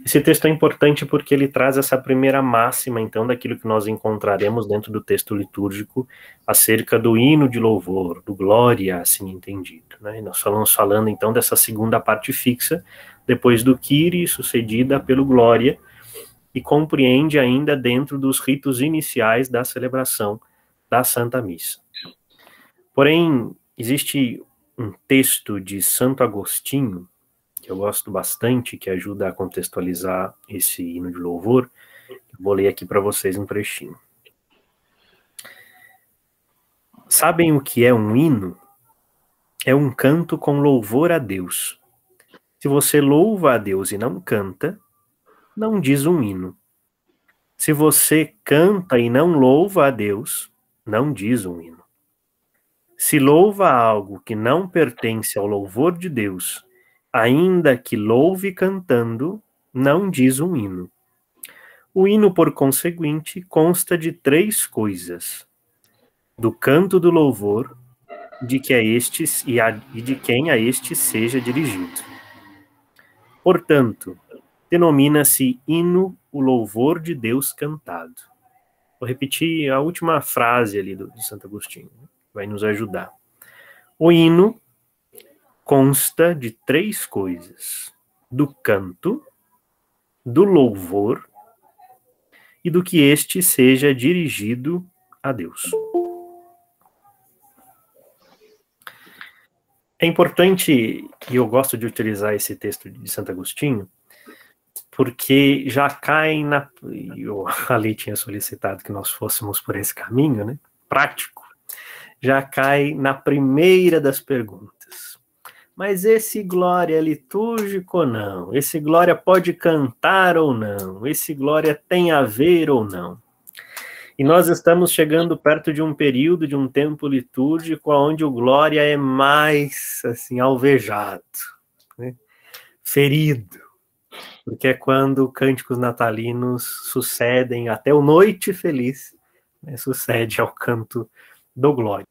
Esse texto é importante porque ele traz essa primeira máxima, então, daquilo que nós encontraremos dentro do texto litúrgico acerca do hino de louvor, do glória, assim entendido. Né? E nós estamos falando, então, dessa segunda parte fixa, depois do Kyrie, sucedida pelo glória, e compreende ainda dentro dos ritos iniciais da celebração da Santa Missa. Porém, existe um texto de Santo Agostinho, que eu gosto bastante, que ajuda a contextualizar esse hino de louvor. Eu vou ler aqui para vocês um trechinho. Sabem o que é um hino? É um canto com louvor a Deus. Se você louva a Deus e não canta, não diz um hino. Se você canta e não louva a Deus, não diz um hino. Se louva algo que não pertence ao louvor de Deus, ainda que louve cantando, não diz um hino. O hino, por conseguinte, consta de 3 coisas: do canto do louvor, de que a este e de quem a este seja dirigido. Portanto, denomina-se hino o louvor de Deus cantado. Vou repetir a última frase ali de Santo Agostinho, vai nos ajudar. O hino consta de 3 coisas: do canto, do louvor e do que este seja dirigido a Deus. É importante, e eu gosto de utilizar esse texto de Santo Agostinho, porque já cai a lei tinha solicitado que nós fôssemos por esse caminho, né, prático, já cai na primeira das perguntas. Mas esse glória é litúrgico ou não? Esse glória pode cantar ou não? Esse glória tem a ver ou não? E nós estamos chegando perto de um período, de um tempo litúrgico, onde o glória é mais, assim, alvejado, né? Ferido. Porque é quando cânticos natalinos sucedem, até o Noite Feliz, né, sucede ao canto do glória.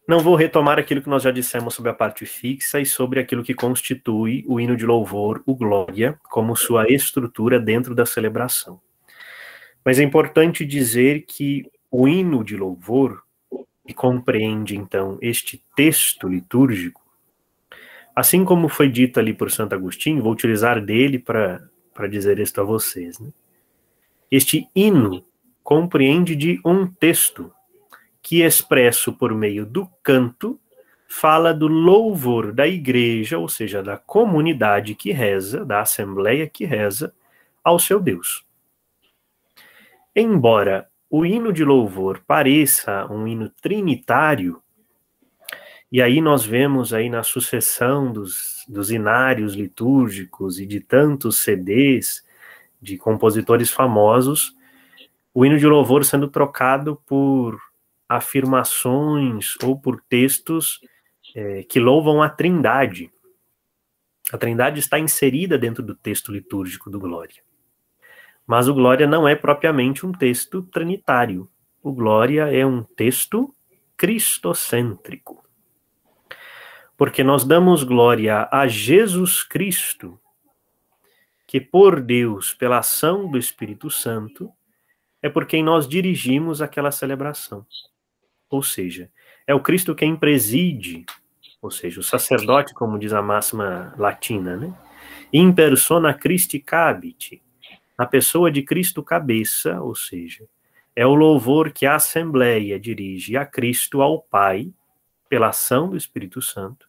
Não vou retomar aquilo que nós já dissemos sobre a parte fixa e sobre aquilo que constitui o hino de louvor, o glória, como sua estrutura dentro da celebração. Mas é importante dizer que o hino de louvor, que compreende, então, este texto litúrgico, assim como foi dito ali por Santo Agostinho, vou utilizar dele para dizer isto a vocês, né? Este hino compreende de um texto que, expresso por meio do canto, fala do louvor da igreja, ou seja, da comunidade que reza, da assembleia que reza, ao seu Deus. embora o hino de louvor pareça um hino trinitário, e aí nós vemos aí na sucessão dos hinários litúrgicos e de tantos CDs de compositores famosos, o hino de louvor sendo trocado por afirmações ou por textos que louvam a Trindade. A Trindade está inserida dentro do texto litúrgico do Glória. Mas o Glória não é propriamente um texto trinitário. O Glória é um texto cristocêntrico. Porque nós damos glória a Jesus Cristo, que por Deus, pela ação do Espírito Santo, é por quem nós dirigimos aquela celebração. Ou seja, é o Cristo quem preside, ou seja, o sacerdote, como diz a máxima latina, né? In persona Christi cabit, na pessoa de Cristo cabeça, ou seja, é o louvor que a Assembleia dirige a Cristo, ao Pai, pela ação do Espírito Santo,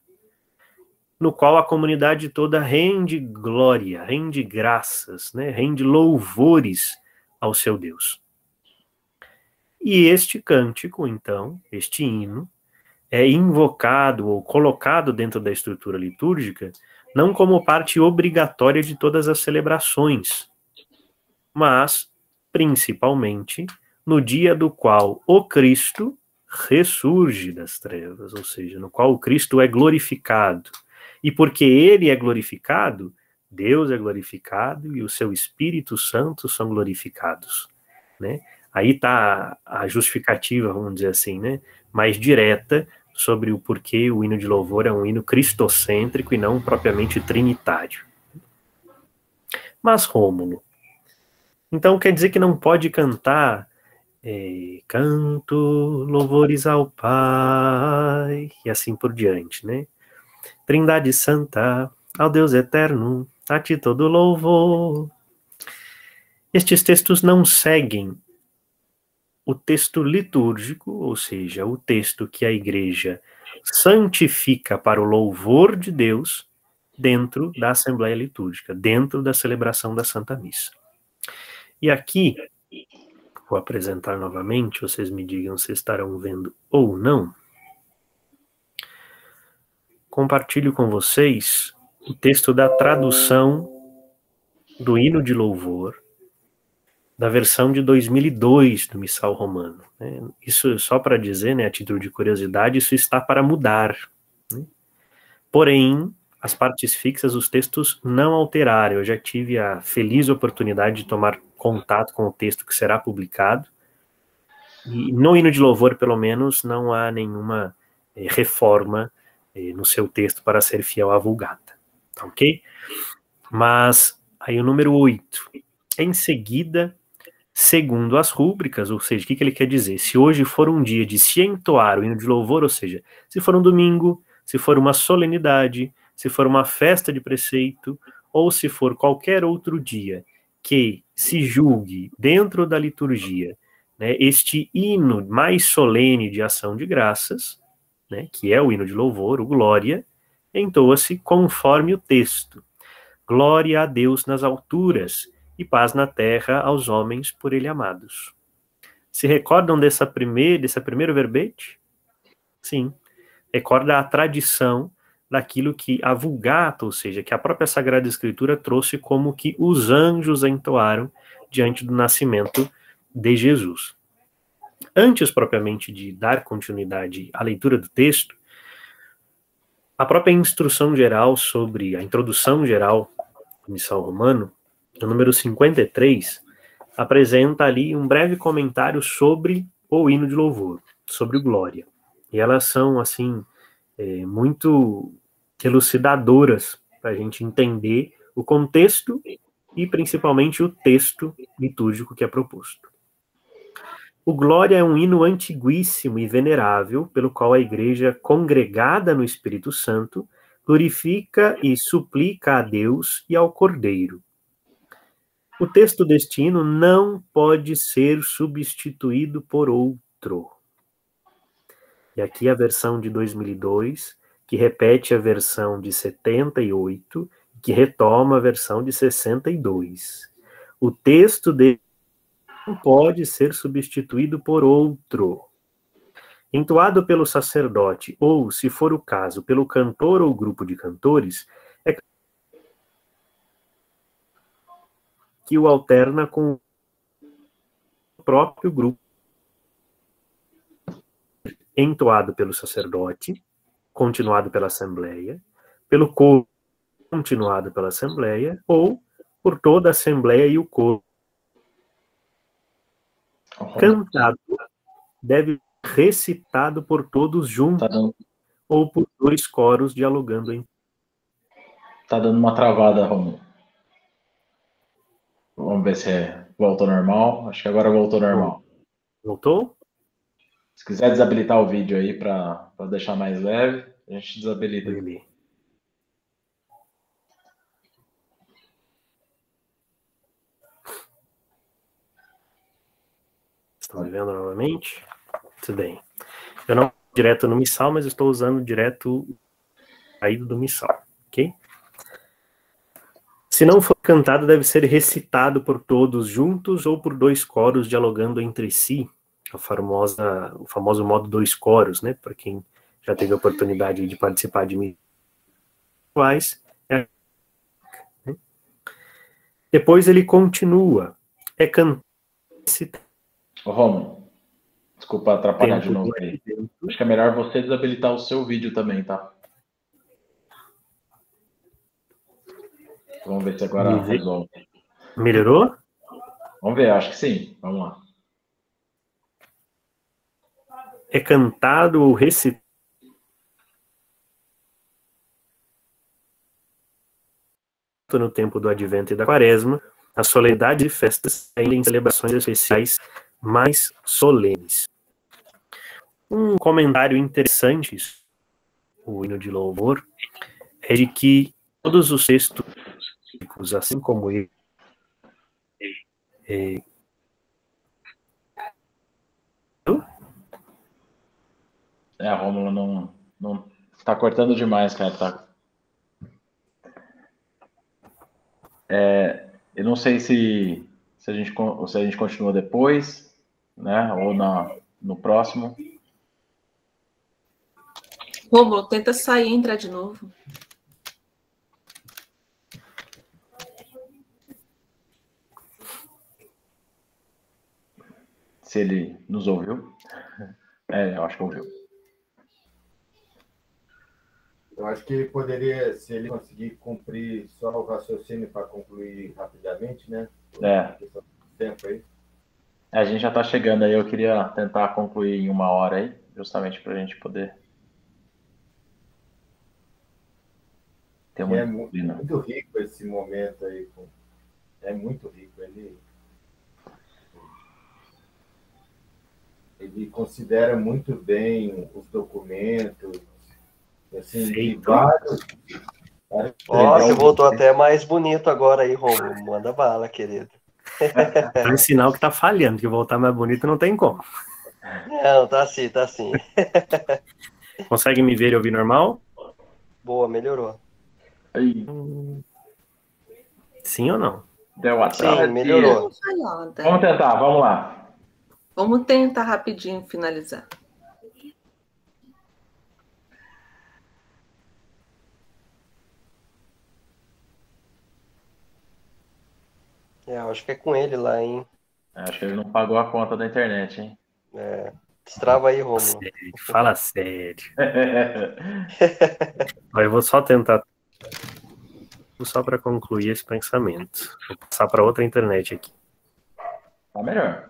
no qual a comunidade toda rende glória, rende graças, né? Rende louvores ao seu Deus. E este cântico, então, este hino, é invocado ou colocado dentro da estrutura litúrgica não como parte obrigatória de todas as celebrações, mas, principalmente, no dia do qual o Cristo ressurge das trevas, ou seja, no qual o Cristo é glorificado. E porque ele é glorificado, Deus é glorificado e o seu Espírito Santo são glorificados, né? Aí está a justificativa, vamos dizer assim, né, mais direta sobre o porquê o hino de louvor é um hino cristocêntrico e não propriamente trinitário. Mas, Rômulo, então quer dizer que não pode cantar canto louvores ao Pai, e assim por diante, né? Trindade Santa, ao Deus Eterno, a ti todo louvor. Estes textos não seguem o texto litúrgico, ou seja, o texto que a igreja santifica para o louvor de Deus dentro da Assembleia Litúrgica, dentro da celebração da Santa Missa. E aqui, vou apresentar novamente, vocês me digam se estarão vendo ou não. Compartilho com vocês o texto da tradução do hino de louvor, da versão de 2002 do Missal Romano. Isso só para dizer, né, a título de curiosidade, isso está para mudar, né? Porém, as partes fixas, os textos não alteraram. Eu já tive a feliz oportunidade de tomar contato com o texto que será publicado, e no hino de louvor, pelo menos, não há nenhuma reforma no seu texto para ser fiel à Vulgata, tá ok? Mas, aí o número 8, em seguida, segundo as rúbricas, ou seja, o que ele quer dizer? Se hoje for um dia de se entoar o hino de louvor, ou seja, se for um domingo, se for uma solenidade, se for uma festa de preceito, ou se for qualquer outro dia que se julgue dentro da liturgia, né, este hino mais solene de ação de graças, né, que é o hino de louvor, o Glória, entoa-se conforme o texto. Glória a Deus nas alturas, e paz na terra aos homens por ele amados. Se recordam desse primeiro verbete? Sim. Recorda a tradição daquilo que a Vulgata, ou seja, que a própria Sagrada Escritura trouxe como que os anjos entoaram diante do nascimento de Jesus. Antes, propriamente, de dar continuidade à leitura do texto, a própria instrução geral sobre a introdução geral do Missal Romano, no número 53, apresenta ali um breve comentário sobre o hino de louvor, sobre o Glória. E elas são, assim, muito elucidadoras para a gente entender o contexto e, principalmente, o texto litúrgico que é proposto. O Glória é um hino antiguíssimo e venerável, pelo qual a Igreja, congregada no Espírito Santo, glorifica e suplica a Deus e ao Cordeiro. O texto deste hino não pode ser substituído por outro. E aqui a versão de 2002, que repete a versão de 78, que retoma a versão de 62. O texto não pode ser substituído por outro. Entoado pelo sacerdote, ou, se for o caso, pelo cantor ou grupo de cantores, é que o alterna com o próprio grupo. Entoado pelo sacerdote, continuado pela assembleia, pelo coro, continuado pela assembleia, ou por toda a assembleia e o coro. Cantado deve ser recitado por todos juntos, ou por 2 coros dialogando em. Tá dando uma travada, Romulo. Vamos ver se voltou normal. Acho que agora voltou normal. Voltou? Se quiser desabilitar o vídeo aí para deixar mais leve, a gente desabilita. Beleza. Estão me vendo novamente? Tudo bem. Eu não direto no missal, mas estou usando direto saído do missal, ok? Se não for cantado, deve ser recitado por todos juntos ou por 2 coros dialogando entre si. O famoso modo 2 coros, né? Para quem já teve a oportunidade de participar de missais. Depois ele continua. É cantado. Ô, Romulo, desculpa atrapalhar de novo aí. Acho que é melhor você desabilitar o seu vídeo também, tá? Vamos ver se agora resolve. Melhorou? Vamos ver, acho que sim. Vamos lá. É cantado ou recitado no tempo do Advento e da Quaresma, a solenidade de festas, ainda em celebrações especiais mais solenes. Um comentário interessante, o hino de louvor, é de que todos os textos, assim como ele, Rômulo, não tá cortando demais, cara. Tá. Eu não sei se a gente continua depois, né? Ou no próximo. Rômulo, tenta sair e entrar de novo. Se ele nos ouviu. Eu acho que ouviu. Eu acho que poderia, se ele conseguir cumprir só o raciocínio para concluir rapidamente, né? Tempo aí. A gente já está chegando aí, eu queria tentar concluir em 1 hora aí, justamente para a gente poder ter uma disciplina. É muito rico esse momento aí. É muito rico. Ele considera muito bem os documentos, assim, de vários. Você voltou até mais bonito agora aí, Romulo. Manda bala, querido. É um sinal que tá falhando, que voltar mais bonito não tem como. Não, tá assim, tá assim. Consegue me ver e ouvir normal? Boa, melhorou. Sim ou não? Deu atraso. Sim, melhorou. Vamos tentar, vamos lá. Vamos tentar rapidinho finalizar. Eu acho que é com ele lá, hein? Acho que ele não pagou a conta da internet, hein? Destrava aí, Romulo. Fala sério. Eu vou só tentar, só para concluir esse pensamento. Vou passar para outra internet aqui. Tá melhor.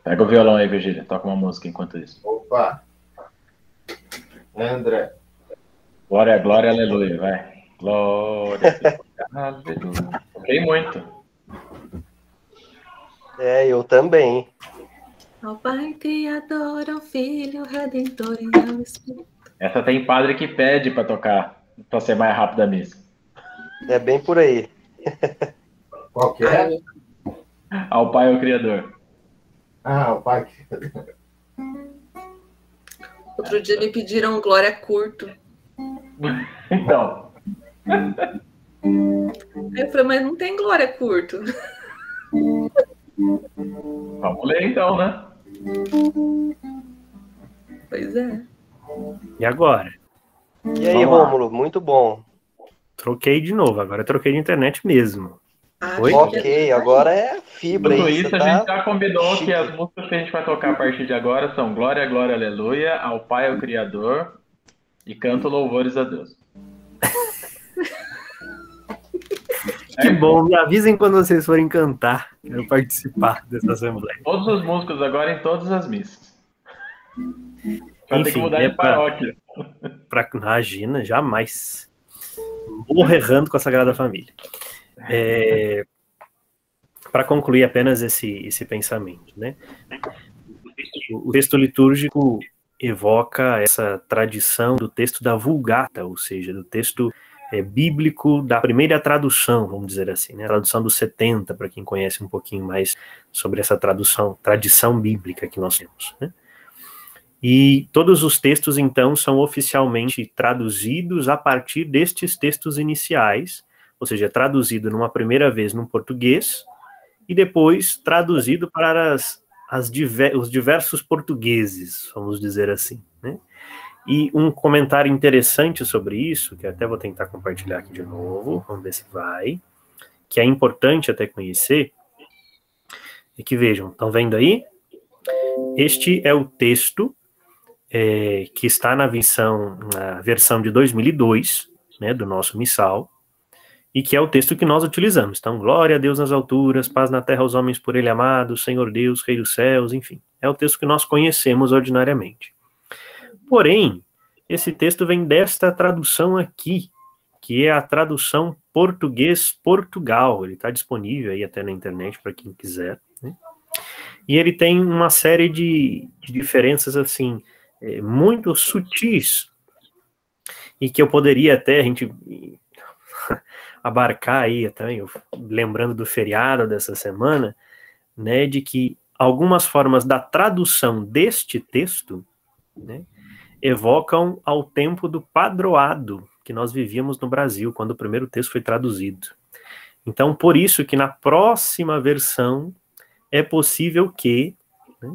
Pega o violão aí, Virgília. Toca uma música enquanto isso. Opa! André. Glória, glória, aleluia, vai. Glória, aleluia. Toquei muito. Eu também. Ao Pai Criador, ao Filho Redentor e ao Espírito. Essa tem padre que pede para tocar, para ser mais rápida a missa. É bem por aí. Qual que é? Ao Pai, ao Criador. Ah, o pai. Outro dia me pediram Glória curto. Então, Aí eu falei, mas não tem Glória curto. vamos ler então, né? Pois é. E agora? E aí, Vamos lá. Rômulo, muito bom. Troquei de novo, agora eu troquei de internet mesmo. Acho Oi? que Ok, agora é fibra Tudo aí. isso Você a gente tá já combinou chique. que as músicas que a gente vai tocar a partir de agora são Glória, Glória, Aleluia, ao Pai, ao Criador e canto louvores a Deus. Que bom, me avisem quando vocês forem cantar. Quero participar dessa assembleia. Todos os músicos agora em todas as missas. Vai ter que Enfim, mudar é de paróquia. imagina, jamais. Morro errando com a Sagrada Família. Para concluir apenas esse pensamento, né? O texto litúrgico evoca essa tradição do texto da Vulgata, ou seja, do texto bíblico da primeira tradução, vamos dizer assim, né? A tradução dos 70, para quem conhece um pouquinho mais sobre essa tradição bíblica que nós temos, né? E todos os textos, então, são oficialmente traduzidos a partir destes textos iniciais, ou seja, traduzido numa primeira vez no português, e depois traduzido para os diversos portugueses, vamos dizer assim, né? E um comentário interessante sobre isso, que até vou tentar compartilhar aqui de novo, vamos ver se vai, que é importante até conhecer, é que vejam, estão vendo aí? Este é o texto que está na versão de 2002, né, do nosso missal, e que é o texto que nós utilizamos. Então, glória a Deus nas alturas, paz na terra aos homens por ele amados, Senhor Deus, Rei dos céus, enfim. É o texto que nós conhecemos ordinariamente. Porém, esse texto vem desta tradução aqui, que é a tradução português-Portugal. Ele está disponível aí até na internet para quem quiser, né? E ele tem uma série de diferenças, assim, muito sutis, e que eu poderia até, a gente abarcar aí, até lembrando do feriado dessa semana, né, de que algumas formas da tradução deste texto, né, evocam ao tempo do padroado que nós vivíamos no Brasil, quando o primeiro texto foi traduzido. Então, por isso que na próxima versão é possível que, né,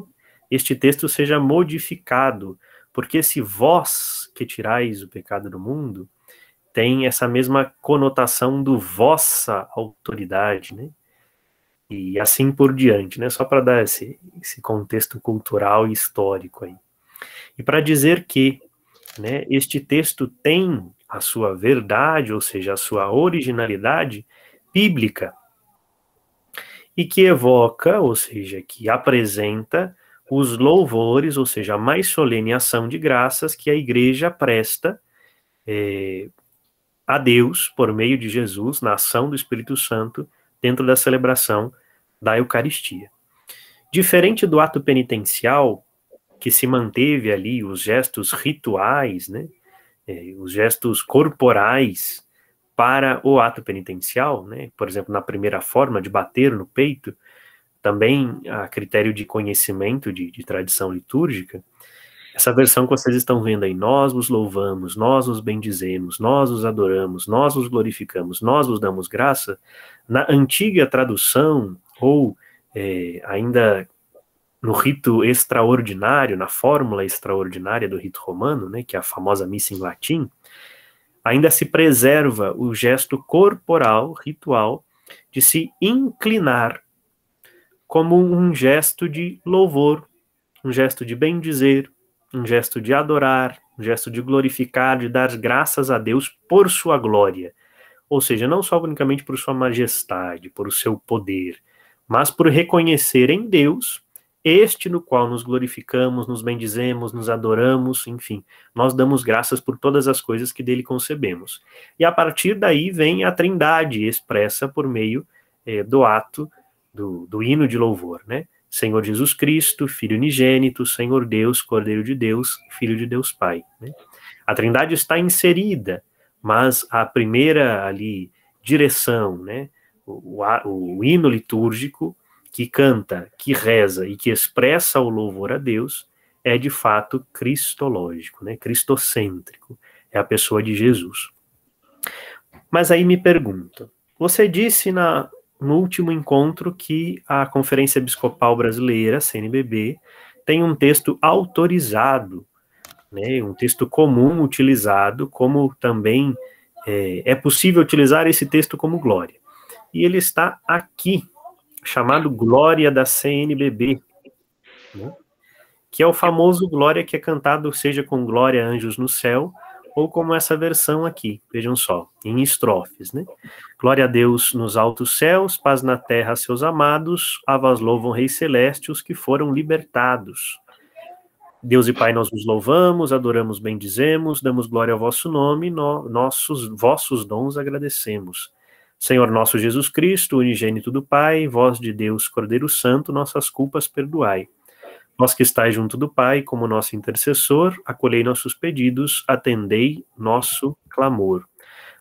este texto seja modificado, porque esse vós que tirais o pecado do mundo tem essa mesma conotação do vossa autoridade, né? E assim por diante, né? Só para dar esse contexto cultural e histórico aí. E para dizer que, né, este texto tem a sua verdade, ou seja, a sua originalidade bíblica, e que evoca, ou seja, que apresenta os louvores, ou seja, a mais solene ação de graças que a igreja presta a Deus, por meio de Jesus, na ação do Espírito Santo, dentro da celebração da Eucaristia. Diferente do ato penitencial, que se manteve ali os gestos rituais, né, os gestos corporais para o ato penitencial, né, por exemplo, na primeira forma de bater no peito, também a critério de conhecimento de tradição litúrgica, essa versão que vocês estão vendo aí, nós os louvamos, nós os bendizemos, nós os adoramos, nós os glorificamos, nós os damos graça, na antiga tradução, ou ainda no rito extraordinário, na fórmula extraordinária do rito romano, né, que é a famosa missa em latim, ainda se preserva o gesto corporal, ritual, de se inclinar como um gesto de louvor, um gesto de bendizer, um gesto de adorar, um gesto de glorificar, de dar graças a Deus por sua glória. Ou seja, não só unicamente por sua majestade, por o seu poder, mas por reconhecer em Deus este no qual nos glorificamos, nos bendizemos, nos adoramos, enfim, nós damos graças por todas as coisas que dele concebemos. E a partir daí vem a trindade expressa por meio do ato do hino de louvor, né? Senhor Jesus Cristo, Filho unigênito, Senhor Deus, Cordeiro de Deus, Filho de Deus Pai, né? A trindade está inserida, mas a primeira ali direção, né? O hino litúrgico que canta, que reza e que expressa o louvor a Deus é de fato cristológico, né? Cristocêntrico, é a pessoa de Jesus. Mas aí me pergunta, você disse no último encontro que a Conferência Episcopal Brasileira, CNBB, tem um texto autorizado, né, um texto comum utilizado, como também é possível utilizar esse texto como glória. E ele está aqui, chamado Glória da CNBB, né, que é o famoso glória que é cantado, seja com glória anjos no céu, ou como essa versão aqui, vejam só, em estrofes, né? Glória a Deus nos altos céus, paz na terra a seus amados, a vós louvam reis celestes os que foram libertados. Deus e Pai, nós vos louvamos, adoramos, bendizemos, damos glória ao vosso nome, vossos dons agradecemos. Senhor nosso Jesus Cristo, unigênito do Pai, vós de Deus, Cordeiro Santo, nossas culpas perdoai. Vós que estáis junto do Pai, como nosso intercessor, acolhei nossos pedidos, atendei nosso clamor.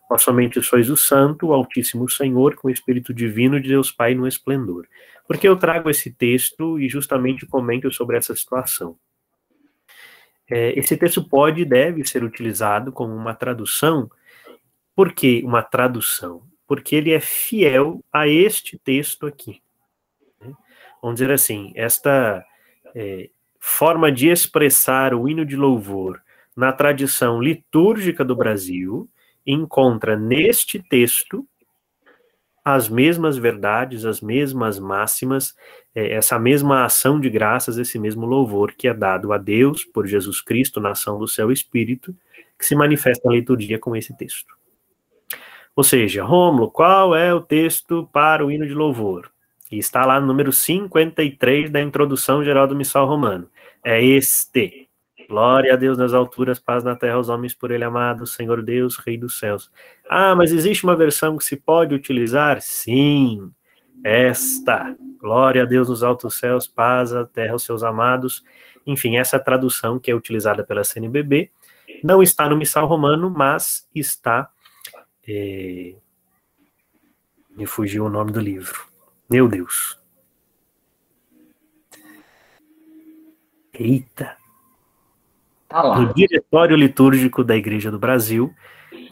Vós somente sois o Santo, o Altíssimo Senhor, com o Espírito Divino de Deus Pai no esplendor. Porque eu trago esse texto e justamente comento sobre essa situação. Esse texto pode e deve ser utilizado como uma tradução. Por que uma tradução? Porque ele é fiel a este texto aqui. Né? Vamos dizer assim, esta forma de expressar o hino de louvor na tradição litúrgica do Brasil encontra neste texto as mesmas verdades, as mesmas máximas, essa mesma ação de graças, esse mesmo louvor que é dado a Deus por Jesus Cristo na ação do Seu Espírito, que se manifesta na liturgia com esse texto. Ou seja, Rômulo, qual é o texto para o hino de louvor? E está lá no número 53 da introdução geral do Missal Romano. É este. Glória a Deus nas alturas, paz na terra aos homens por ele amados, Senhor Deus, Rei dos céus. Ah, mas existe uma versão que se pode utilizar? Sim, esta. Glória a Deus nos altos céus, paz na terra aos seus amados. Enfim, essa tradução que é utilizada pela CNBB não está no Missal Romano, mas está... Me fugiu o nome do livro. Meu Deus. Eita. Tá lá. No Diretório Litúrgico da Igreja do Brasil.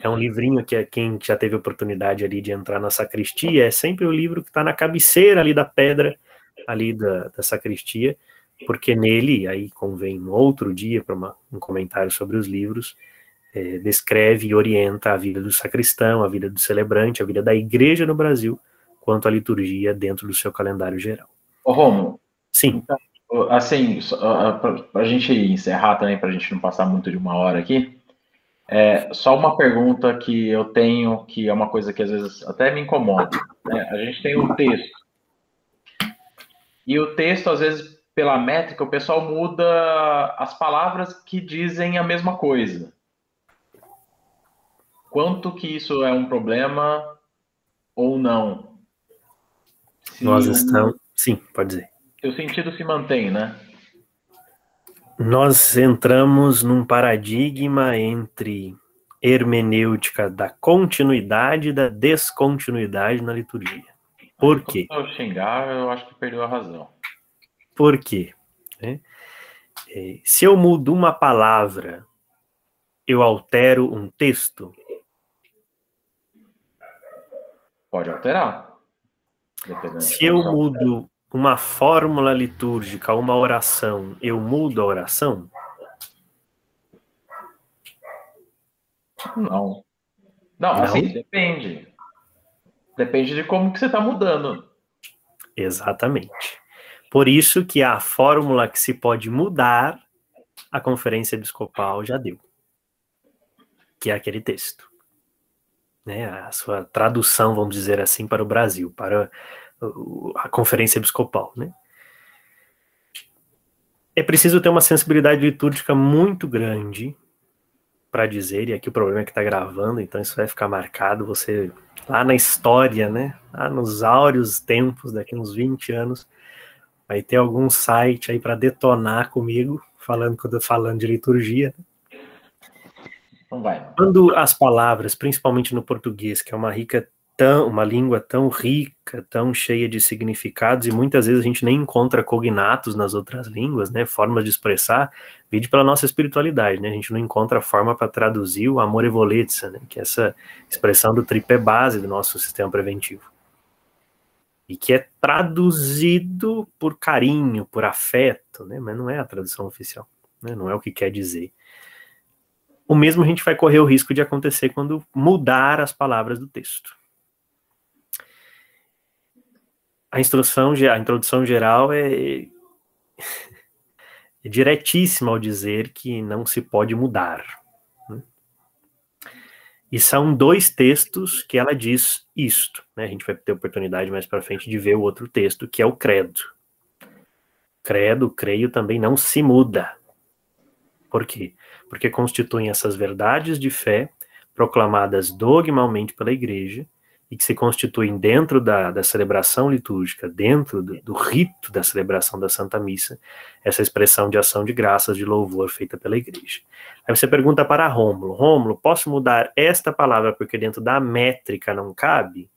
É um livrinho que quem já teve oportunidade ali de entrar na sacristia, é sempre o livro que está na cabeceira ali da pedra, ali da sacristia, porque nele, aí convém um outro dia para um comentário sobre os livros, descreve e orienta a vida do sacristão, a vida do celebrante, a vida da igreja no Brasil, quanto à liturgia dentro do seu calendário geral. Ô, Romulo. Sim. Então, assim, para a gente encerrar também, para a gente não passar muito de uma hora aqui, só uma pergunta que eu tenho, que é uma coisa que às vezes até me incomoda. Né? A gente tem um texto, e o texto, às vezes, pela métrica, o pessoal muda as palavras que dizem a mesma coisa. Quanto que isso é um problema ou não? Nós estamos... Sim, pode dizer. O sentido se mantém, né? Nós entramos num paradigma entre hermenêutica da continuidade e da descontinuidade na liturgia. Por quê? Se eu xingar, eu acho que perdeu a razão. Por quê? Se eu mudo uma palavra, eu altero um texto? Pode alterar. Se eu mudo uma fórmula litúrgica, uma oração, eu mudo a oração? Não. Não, assim, depende. Depende de como que você está mudando. Exatamente. Por isso que a fórmula que se pode mudar, a Conferência Episcopal já deu. Que é aquele texto. Né, a sua tradução, vamos dizer assim, para o Brasil, para a Conferência Episcopal. Né? É preciso ter uma sensibilidade litúrgica muito grande para dizer, e aqui o problema é que está gravando, então isso vai ficar marcado, você, lá na história, né, lá nos áureos tempos, daqui uns 20 anos, vai ter algum site aí para detonar comigo, falando de liturgia. Não vai. Quando as palavras, principalmente no português, que é uma rica uma língua tão rica, tão cheia de significados, e muitas vezes a gente nem encontra cognatos nas outras línguas, né, formas de expressar, vide pela nossa espiritualidade, né, a gente não encontra forma para traduzir o amor e voletza, né, que é essa expressão do tripé base do nosso sistema preventivo. E que é traduzido por carinho, por afeto, né, mas não é a tradução oficial, né, não é o que quer dizer. O mesmo a gente vai correr o risco de acontecer quando mudar as palavras do texto. A introdução geral é diretíssima ao dizer que não se pode mudar, né? E são 2 textos que ela diz isto, né? A gente vai ter oportunidade mais para frente de ver o outro texto, que é o credo. Credo, creio, também não se muda. Por quê? Porque constituem essas verdades de fé proclamadas dogmalmente pela Igreja e que se constituem dentro da celebração litúrgica, dentro do rito da celebração da Santa Missa, essa expressão de ação de graças, de louvor feita pela Igreja. Aí você pergunta para Rômulo: Rômulo, posso mudar esta palavra porque dentro da métrica não cabe?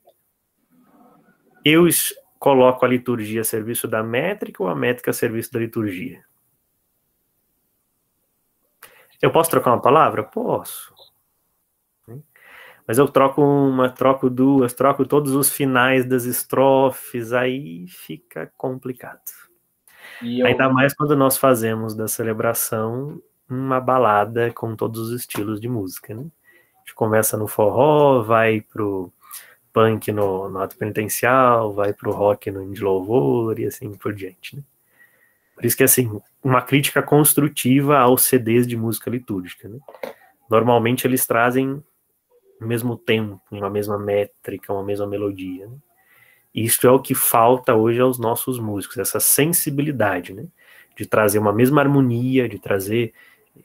Eu coloco a liturgia a serviço da métrica ou a métrica a serviço da liturgia? Eu posso trocar uma palavra? Posso. Mas eu troco uma, troco duas, troco todos os finais das estrofes, aí fica complicado. Ainda mais quando nós fazemos da celebração uma balada com todos os estilos de música, né? A gente começa no forró, vai pro punk no ato penitencial, vai pro rock no de louvor e assim por diante, né? Por isso que, assim, uma crítica construtiva aos CDs de música litúrgica, né? Normalmente eles trazem o mesmo tempo, uma mesma métrica, uma mesma melodia, né? Isto é o que falta hoje aos nossos músicos, essa sensibilidade, né? De trazer uma mesma harmonia, de trazer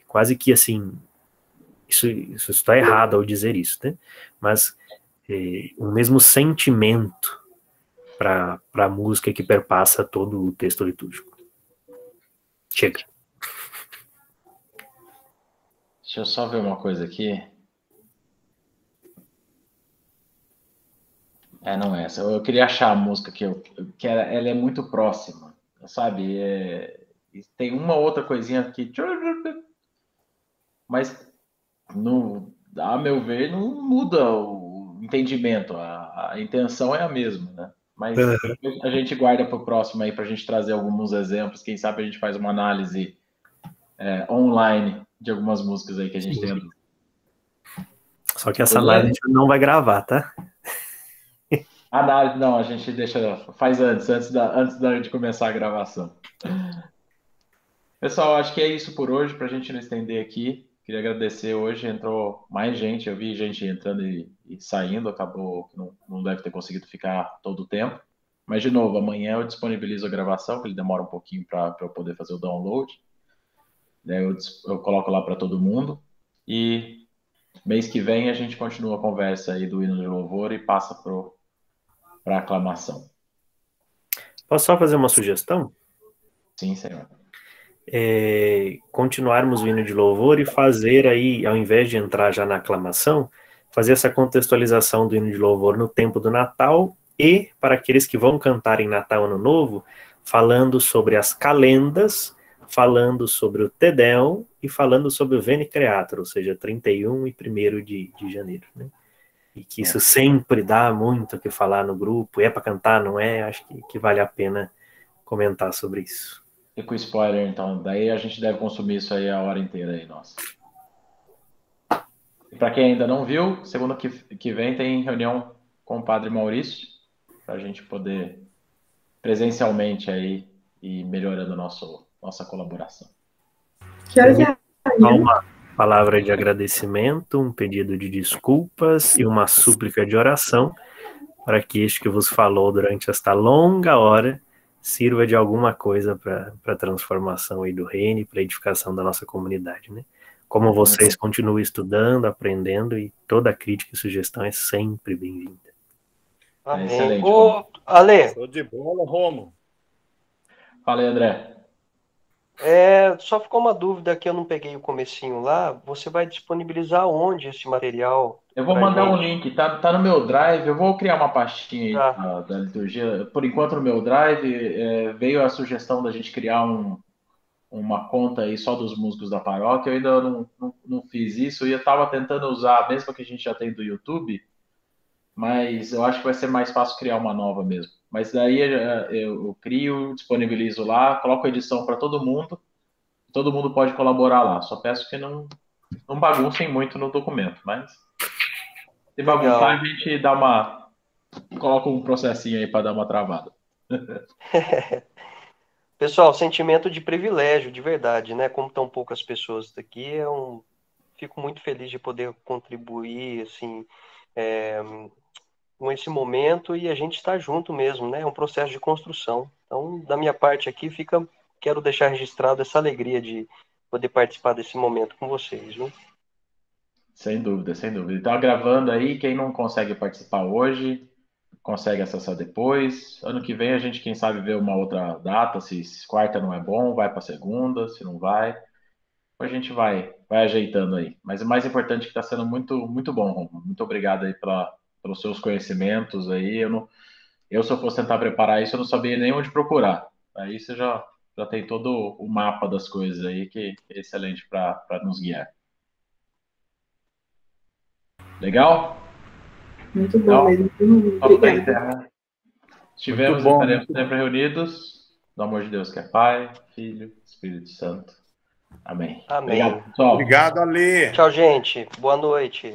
quase que assim, isso está errado ao dizer isso, né? Mas o mesmo sentimento para a música que perpassa todo o texto litúrgico. Chega. Deixa eu só ver uma coisa aqui. Não é essa. Eu queria achar a música que ela é muito próxima, sabe? Tem uma outra coisinha que... Mas, a meu ver, não muda o entendimento. A intenção é a mesma, né? Mas a gente guarda para o próximo aí, para a gente trazer alguns exemplos. Quem sabe a gente faz uma análise online de algumas músicas aí que a gente tem. Só que essa análise a gente não vai gravar, tá? Análise, não, a gente faz antes de começar a gravação. Pessoal, acho que é isso por hoje, para a gente não estender aqui. Queria agradecer hoje, entrou mais gente, eu vi gente entrando e saindo, acabou que não deve ter conseguido ficar todo o tempo. Mas, de novo, amanhã eu disponibilizo a gravação, que ele demora um pouquinho para eu poder fazer o download. Eu coloco lá para todo mundo. E mês que vem a gente continua a conversa aí do hino de louvor e passa para a aclamação. Posso só fazer uma sugestão? Sim, senhor. Continuarmos o hino de louvor e fazer aí, ao invés de entrar já na aclamação, fazer essa contextualização do hino de louvor no tempo do Natal e para aqueles que vão cantar em Natal Ano Novo, falando sobre as calendas, falando sobre o Te Deum e falando sobre o Veni Creator, ou seja, 31 e 1º de janeiro, né? E que isso sempre dá muito o que falar no grupo, é para cantar, não é? Acho que vale a pena comentar sobre isso. E com spoiler, então, daí a gente deve consumir isso aí a hora inteira aí, nossa. E para quem ainda não viu, segunda que vem tem reunião com o Padre Maurício, para a gente poder presencialmente aí ir melhorando nossa colaboração. Que horas é? Uma palavra de agradecimento, um pedido de desculpas e uma súplica de oração para que este que vos falou durante esta longa hora sirva de alguma coisa para a transformação aí do reino e para a edificação da nossa comunidade, né? Como vocês continuem estudando, aprendendo, e toda crítica e sugestão é sempre bem-vinda. Excelente. Ale. Show de bola, Romo. Fala aí, André. Só ficou uma dúvida que eu não peguei o comecinho lá. Você vai disponibilizar onde esse material? Eu vou mandar um link, tá no meu Drive. Eu vou criar uma pastinha aí da liturgia. Por enquanto, no meu Drive, veio a sugestão da gente criar uma conta aí só dos músicos da paróquia. Eu ainda não fiz isso e eu estava tentando usar a mesma que a gente já tem do YouTube, mas eu acho que vai ser mais fácil criar uma nova mesmo. Mas daí eu crio, disponibilizo lá, coloco a edição para todo mundo pode colaborar lá. Só peço que não baguncem muito no documento, mas se bagunçar, a gente coloca um processinho aí para dar uma travada. Pessoal, sentimento de privilégio, de verdade, né? Como tão poucas pessoas daqui, fico muito feliz de poder contribuir, assim, com esse momento, e a gente está junto mesmo, né? É um processo de construção. Então, da minha parte aqui, quero deixar registrado essa alegria de poder participar desse momento com vocês, viu? Sem dúvida, sem dúvida. Então, gravando aí, quem não consegue participar hoje, consegue acessar depois. Ano que vem a gente, quem sabe, vê uma outra data. Se quarta não é bom, vai para segunda. Se não vai, a gente vai ajeitando aí. Mas o mais importante é que está sendo muito, muito bom, Romulo. Muito obrigado aí pelos seus conhecimentos aí. Se eu fosse tentar preparar isso, eu não sabia nem onde procurar. Aí você já tem todo o mapa das coisas aí, que é excelente para nos guiar. Legal? Muito bom mesmo. Obrigada. Estivemos e estaremos sempre reunidos. No amor de Deus, que é Pai, Filho, Espírito Santo. Amém. Amém. Obrigado, pessoal. Obrigado, Ale. Tchau, gente. Boa noite.